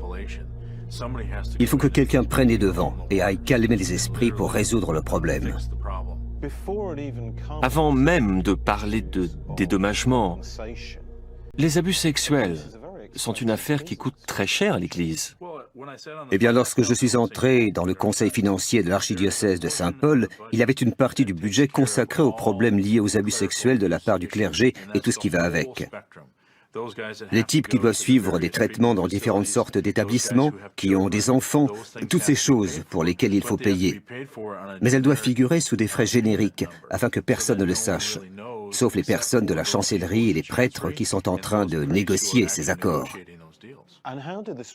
il faut que quelqu'un prenne les devants et aille calmer les esprits pour résoudre le problème. Avant même de parler de dédommagement, les abus sexuels sont une affaire qui coûte très cher à l'Église. Eh bien, lorsque je suis entré dans le conseil financier de l'archidiocèse de Saint-Paul, il y avait une partie du budget consacrée aux problèmes liés aux abus sexuels de la part du clergé et tout ce qui va avec. Les types qui doivent suivre des traitements dans différentes sortes d'établissements, qui ont des enfants, toutes ces choses pour lesquelles il faut payer. Mais elles doivent figurer sous des frais génériques, afin que personne ne le sache, sauf les personnes de la chancellerie et les prêtres qui sont en train de négocier ces accords.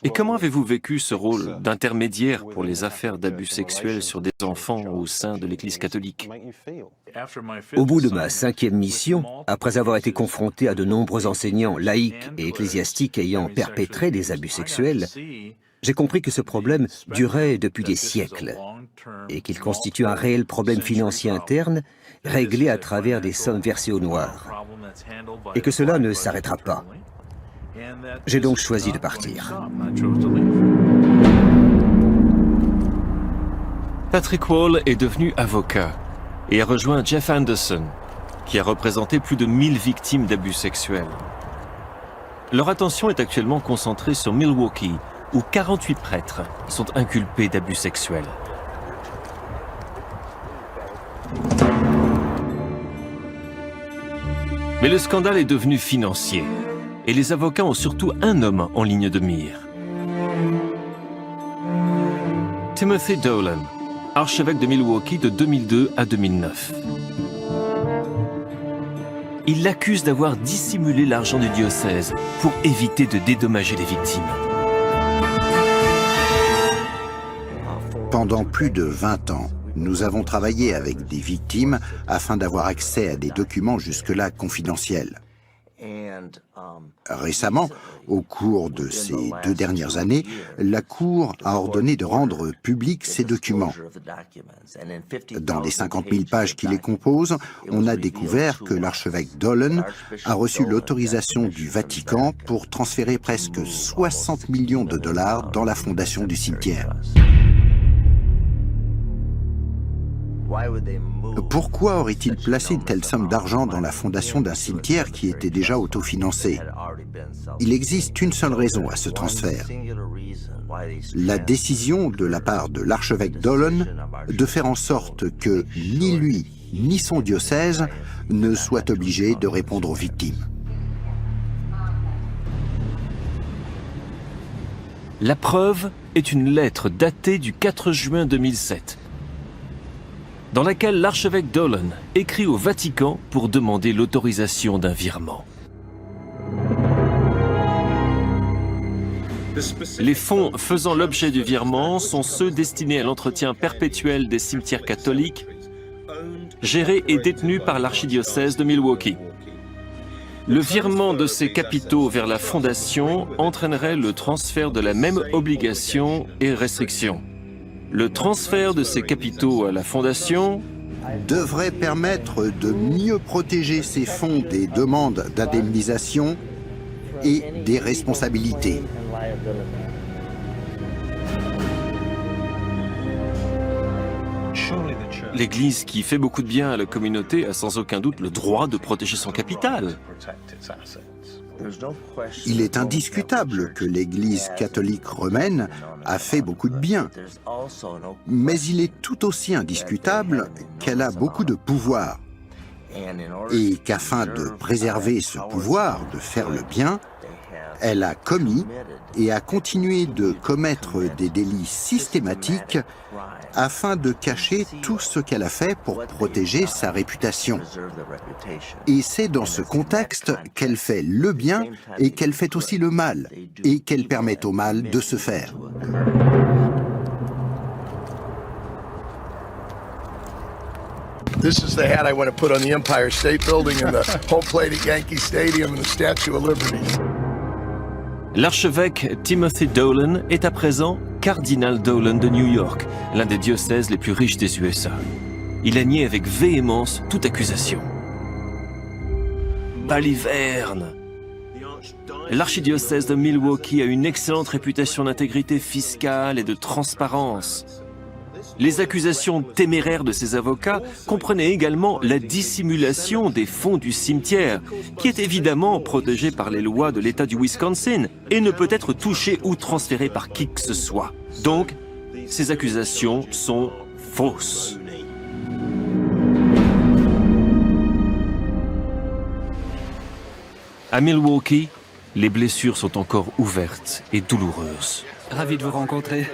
Et comment avez-vous vécu ce rôle d'intermédiaire pour les affaires d'abus sexuels sur des enfants au sein de l'Église catholique? Au bout de ma 5e mission, après avoir été confronté à de nombreux enseignants laïcs et ecclésiastiques ayant perpétré des abus sexuels, j'ai compris que ce problème durait depuis des siècles et qu'il constitue un réel problème financier interne réglé à travers des sommes versées au noir et que cela ne s'arrêtera pas. J'ai donc choisi de partir. Patrick Wall est devenu avocat et a rejoint Jeff Anderson, qui a représenté plus de 1000 victimes d'abus sexuels. Leur attention est actuellement concentrée sur Milwaukee, où 48 prêtres sont inculpés d'abus sexuels. Mais le scandale est devenu financier, et les avocats ont surtout un homme en ligne de mire. Timothy Dolan, archevêque de Milwaukee de 2002 à 2009. Il l'accuse d'avoir dissimulé l'argent du diocèse pour éviter de dédommager les victimes. Pendant plus de 20 ans, nous avons travaillé avec des victimes afin d'avoir accès à des documents jusque-là confidentiels. Récemment, au cours de ces 2 dernières années, la Cour a ordonné de rendre publics ces documents. Dans les 50 000 pages qui les composent, on a découvert que l'archevêque Dolan a reçu l'autorisation du Vatican pour transférer presque 60 millions de dollars dans la fondation du cimetière. Pourquoi aurait-il placé une telle somme d'argent dans la fondation d'un cimetière qui était déjà autofinancé? Il existe une seule raison à ce transfert. La décision de la part de l'archevêque Dolan de faire en sorte que ni lui ni son diocèse ne soient obligés de répondre aux victimes. La preuve est une lettre datée du 4 juin 2007. Dans laquelle l'archevêque Dolan écrit au Vatican pour demander l'autorisation d'un virement. Les fonds faisant l'objet du virement sont ceux destinés à l'entretien perpétuel des cimetières catholiques, gérés et détenus par l'archidiocèse de Milwaukee. Le virement de ces capitaux vers la fondation entraînerait le transfert de la même obligation et restriction. Le transfert de ces capitaux à la fondation devrait permettre de mieux protéger ces fonds des demandes d'indemnisation et des responsabilités. L'Église, qui fait beaucoup de bien à la communauté, a sans aucun doute le droit de protéger son capital. Il est indiscutable que l'Église catholique romaine a fait beaucoup de bien, mais il est tout aussi indiscutable qu'elle a beaucoup de pouvoir et qu'afin de préserver ce pouvoir, de faire le bien, elle a commis et a continué de commettre des délits systématiques afin de cacher tout ce qu'elle a fait pour protéger sa réputation. Et c'est dans ce contexte qu'elle fait le bien et qu'elle fait aussi le mal, et qu'elle permet au mal de se faire. This is the hat I want to put on the Empire State Building and the home plate at Yankee Stadium and the Statue of Liberty. L'archevêque Timothy Dolan est à présent cardinal Dolan de New York, l'un des diocèses les plus riches des USA. Il a nié avec véhémence toute accusation. Baliverne. L'archidiocèse de Milwaukee a une excellente réputation d'intégrité fiscale et de transparence. Les accusations téméraires de ses avocats comprenaient également la dissimulation des fonds du cimetière, qui est évidemment protégé par les lois de l'État du Wisconsin et ne peut être touché ou transféré par qui que ce soit. Donc, ces accusations sont fausses. À Milwaukee, les blessures sont encore ouvertes et douloureuses. Ravi de vous rencontrer.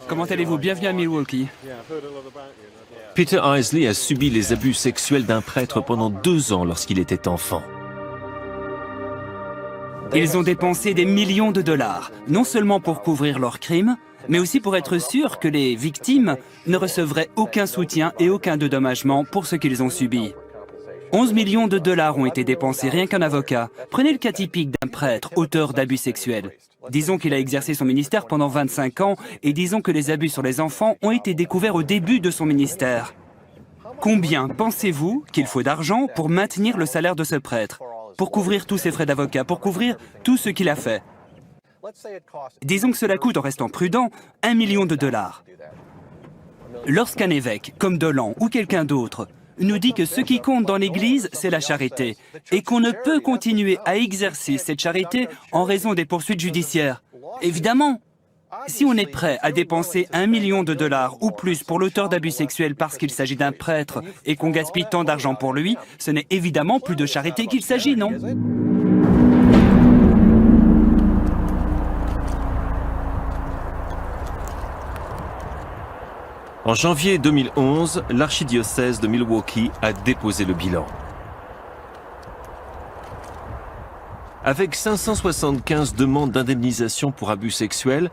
Comment allez-vous? Bienvenue à Milwaukee. Peter Isley a subi les abus sexuels d'un prêtre pendant 2 ans lorsqu'il était enfant. Ils ont dépensé des millions de dollars, non seulement pour couvrir leurs crimes, mais aussi pour être sûrs que les victimes ne recevraient aucun soutien et aucun dédommagement pour ce qu'ils ont subi. 11 millions de dollars ont été dépensés rien qu'un avocat. Prenez le cas typique d'un prêtre auteur d'abus sexuels. Disons qu'il a exercé son ministère pendant 25 ans et disons que les abus sur les enfants ont été découverts au début de son ministère. Combien pensez-vous qu'il faut d'argent pour maintenir le salaire de ce prêtre, pour couvrir tous ses frais d'avocat, pour couvrir tout ce qu'il a fait? Disons que cela coûte, en restant prudent, 1 million de dollars. Lorsqu'un évêque, comme Dolan ou quelqu'un d'autre, nous dit que ce qui compte dans l'Église, c'est la charité, et qu'on ne peut continuer à exercer cette charité en raison des poursuites judiciaires. Évidemment, si on est prêt à dépenser 1 million de dollars ou plus pour l'auteur d'abus sexuels parce qu'il s'agit d'un prêtre et qu'on gaspille tant d'argent pour lui, ce n'est évidemment plus de charité qu'il s'agit, non? En janvier 2011, l'archidiocèse de Milwaukee a déposé le bilan. Avec 575 demandes d'indemnisation pour abus sexuels,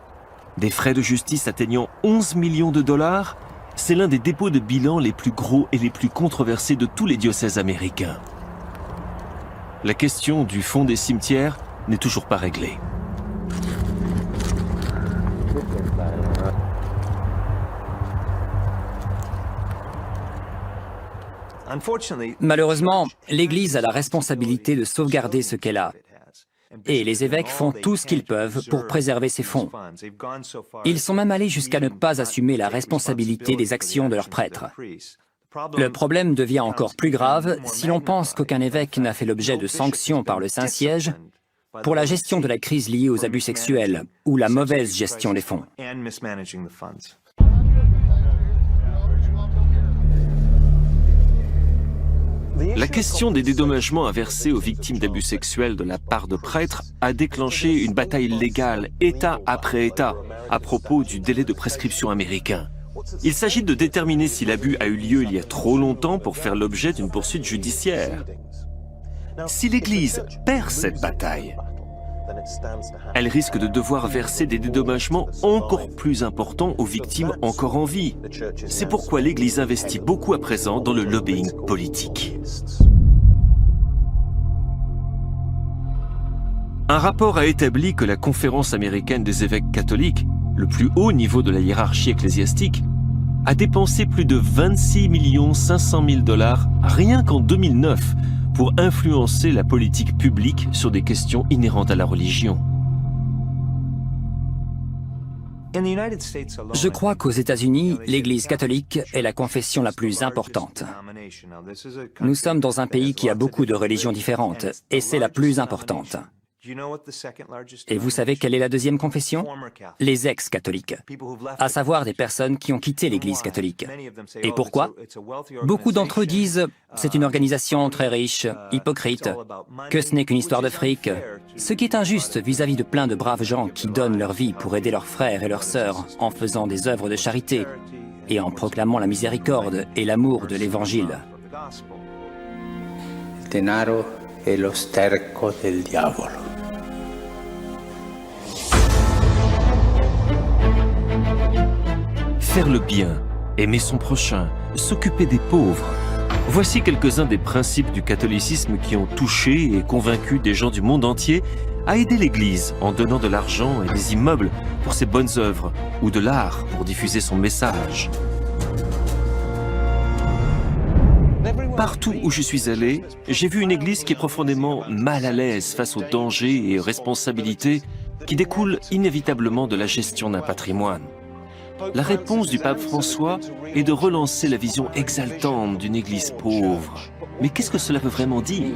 des frais de justice atteignant 11 millions de dollars, c'est l'un des dépôts de bilan les plus gros et les plus controversés de tous les diocèses américains. La question du fonds des cimetières n'est toujours pas réglée. Malheureusement, l'Église a la responsabilité de sauvegarder ce qu'elle a. Et les évêques font tout ce qu'ils peuvent pour préserver ces fonds. Ils sont même allés jusqu'à ne pas assumer la responsabilité des actions de leurs prêtres. Le problème devient encore plus grave si l'on pense qu'aucun évêque n'a fait l'objet de sanctions par le Saint-Siège pour la gestion de la crise liée aux abus sexuels ou la mauvaise gestion des fonds. La question des dédommagements à verser aux victimes d'abus sexuels de la part de prêtres a déclenché une bataille légale, État après État, à propos du délai de prescription américain. Il s'agit de déterminer si l'abus a eu lieu il y a trop longtemps pour faire l'objet d'une poursuite judiciaire. Si l'Église perd cette bataille, elle risque de devoir verser des dédommagements encore plus importants aux victimes encore en vie. C'est pourquoi l'Église investit beaucoup à présent dans le lobbying politique. Un rapport a établi que la Conférence américaine des évêques catholiques, le plus haut niveau de la hiérarchie ecclésiastique, a dépensé plus de 26 500 000 $ rien qu'en 2009 pour influencer la politique publique sur des questions inhérentes à la religion. Je crois qu'aux États-Unis, l'Église catholique est la confession la plus importante. Nous sommes dans un pays qui a beaucoup de religions différentes, et c'est la plus importante. Et vous savez quelle est la deuxième confession? Les ex-catholiques, à savoir des personnes qui ont quitté l'Église catholique. Et pourquoi? Beaucoup d'entre eux disent « c'est une organisation très riche, hypocrite, que ce n'est qu'une histoire de fric », ce qui est injuste vis-à-vis de plein de braves gens qui donnent leur vie pour aider leurs frères et leurs sœurs en faisant des œuvres de charité et en proclamant la miséricorde et l'amour de l'Évangile. Denaro è lo sterco del diavolo. Faire le bien, aimer son prochain, s'occuper des pauvres. Voici quelques-uns des principes du catholicisme qui ont touché et convaincu des gens du monde entier à aider l'Église en donnant de l'argent et des immeubles pour ses bonnes œuvres ou de l'art pour diffuser son message. Partout où je suis allé, j'ai vu une Église qui est profondément mal à l'aise face aux dangers et aux responsabilités qui découlent inévitablement de la gestion d'un patrimoine. La réponse du pape François est de relancer la vision exaltante d'une Église pauvre. Mais qu'est-ce que cela veut vraiment dire?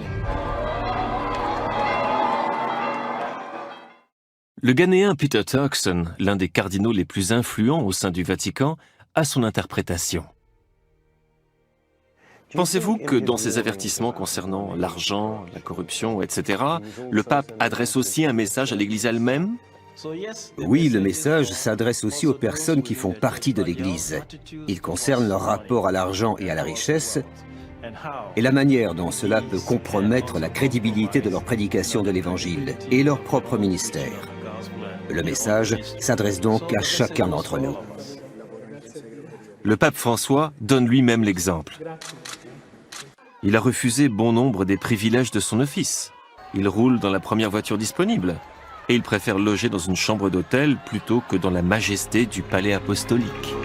Le Ghanéen Peter Turkson, l'un des cardinaux les plus influents au sein du Vatican, a son interprétation. Pensez-vous que dans ses avertissements concernant l'argent, la corruption, etc., le pape adresse aussi un message à l'Église elle-même? Oui, le message s'adresse aussi aux personnes qui font partie de l'Église. Il concerne leur rapport à l'argent et à la richesse et la manière dont cela peut compromettre la crédibilité de leur prédication de l'Évangile et leur propre ministère. Le message s'adresse donc à chacun d'entre nous. Le pape François donne lui-même l'exemple. Il a refusé bon nombre des privilèges de son office. Il roule dans la première voiture disponible. Et il préfère loger dans une chambre d'hôtel plutôt que dans la majesté du palais apostolique.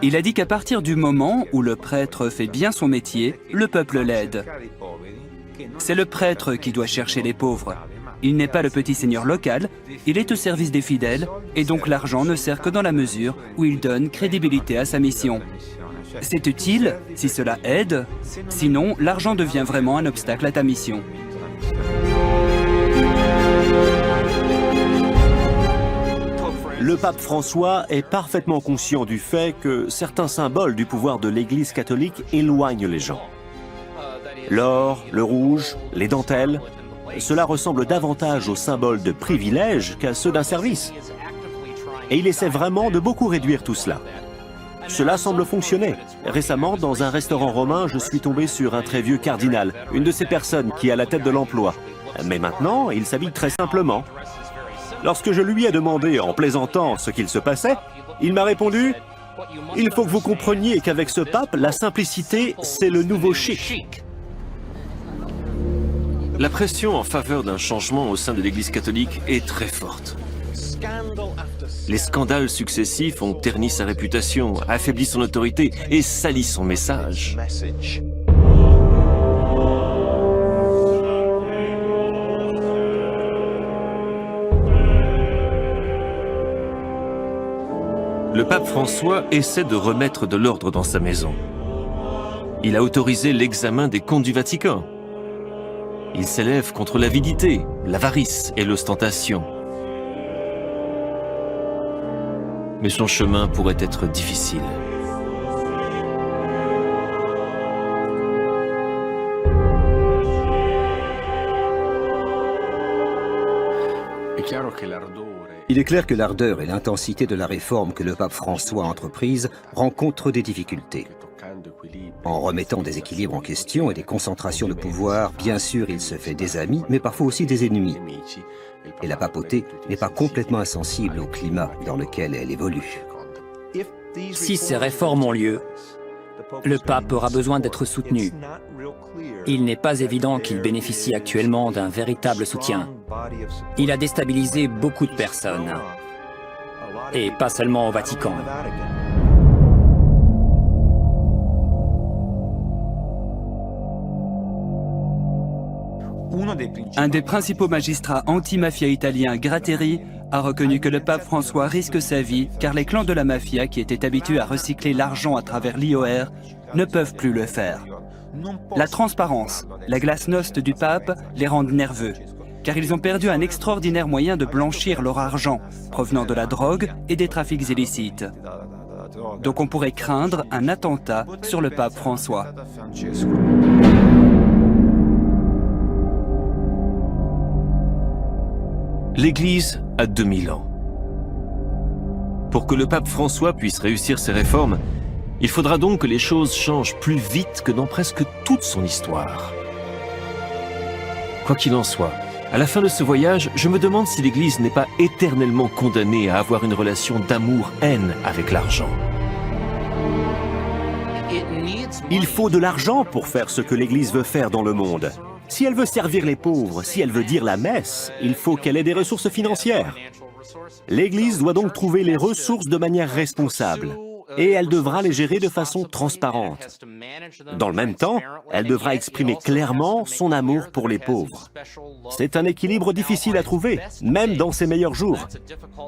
Il a dit qu'à partir du moment où le prêtre fait bien son métier, le peuple l'aide. C'est le prêtre qui doit chercher les pauvres. Il n'est pas le petit seigneur local, il est au service des fidèles, et donc l'argent ne sert que dans la mesure où il donne crédibilité à sa mission. C'est utile si cela aide, sinon l'argent devient vraiment un obstacle à ta mission. Le pape François est parfaitement conscient du fait que certains symboles du pouvoir de l'Église catholique éloignent les gens. L'or, le rouge, les dentelles, cela ressemble davantage aux symboles de privilèges qu'à ceux d'un service. Et il essaie vraiment de beaucoup réduire tout cela. Cela semble fonctionner. Récemment, dans un restaurant romain, je suis tombé sur un très vieux cardinal, une de ces personnes qui est à la tête de l'emploi. Mais maintenant, il s'habille très simplement. Lorsque je lui ai demandé, en plaisantant, ce qu'il se passait, il m'a répondu « Il faut que vous compreniez qu'avec ce pape, la simplicité, c'est le nouveau chic. » La pression en faveur d'un changement au sein de l'Église catholique est très forte. Les scandales successifs ont terni sa réputation, affaibli son autorité et sali son message. Le pape François essaie de remettre de l'ordre dans sa maison. Il a autorisé l'examen des comptes du Vatican. Il s'élève contre l'avidité, l'avarice et l'ostentation. Mais son chemin pourrait être difficile. Il est clair que l'ardeur et l'intensité de la réforme que le pape François a entreprise rencontrent des difficultés. En remettant des équilibres en question et des concentrations de pouvoir, bien sûr, il se fait des amis, mais parfois aussi des ennemis. Et la papauté n'est pas complètement insensible au climat dans lequel elle évolue. Si ces réformes ont lieu, le pape aura besoin d'être soutenu. Il n'est pas évident qu'il bénéficie actuellement d'un véritable soutien. Il a déstabilisé beaucoup de personnes, et pas seulement au Vatican. Un des principaux magistrats anti-mafia italiens, Gratteri, a reconnu que le pape François risque sa vie car les clans de la mafia qui étaient habitués à recycler l'argent à travers l'IOR ne peuvent plus le faire. La transparence, la glasnost du pape les rendent nerveux car ils ont perdu un extraordinaire moyen de blanchir leur argent provenant de la drogue et des trafics ilicites. Donc on pourrait craindre un attentat sur le pape François. L'Église a 2000 ans. Pour que le pape François puisse réussir ses réformes, il faudra donc que les choses changent plus vite que dans presque toute son histoire. Quoi qu'il en soit, à la fin de ce voyage, je me demande si l'Église n'est pas éternellement condamnée à avoir une relation d'amour-haine avec l'argent. Il faut de l'argent pour faire ce que l'Église veut faire dans le monde. Si elle veut servir les pauvres, si elle veut dire la messe, il faut qu'elle ait des ressources financières. L'Église doit donc trouver les ressources de manière responsable, et elle devra les gérer de façon transparente. Dans le même temps, elle devra exprimer clairement son amour pour les pauvres. C'est un équilibre difficile à trouver, même dans ses meilleurs jours.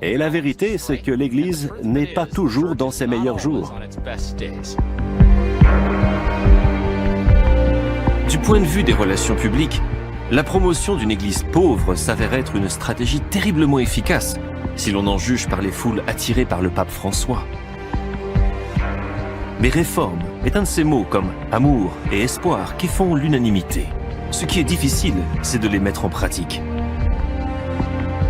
Et la vérité, c'est que l'Église n'est pas toujours dans ses meilleurs jours. Du point de vue des relations publiques, la promotion d'une église pauvre s'avère être une stratégie terriblement efficace, si l'on en juge par les foules attirées par le pape François. Mais réforme est un de ces mots comme amour et espoir qui font l'unanimité. Ce qui est difficile, c'est de les mettre en pratique.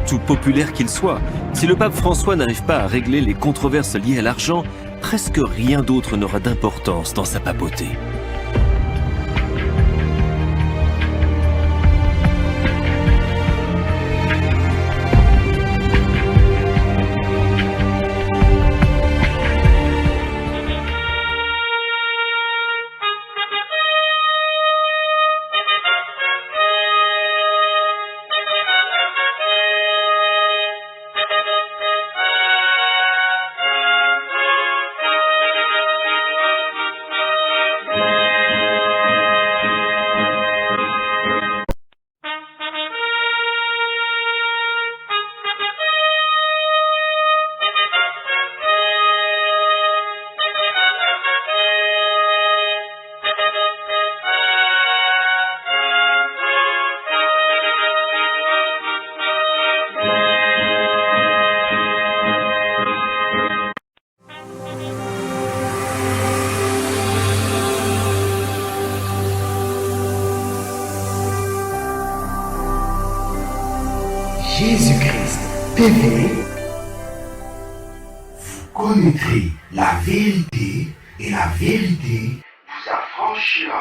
Tout populaire qu'il soit, si le pape François n'arrive pas à régler les controverses liées à l'argent, presque rien d'autre n'aura d'importance dans sa papauté. Jésus-Christ TV, vous connaîtrez la vérité et la vérité vous affranchira.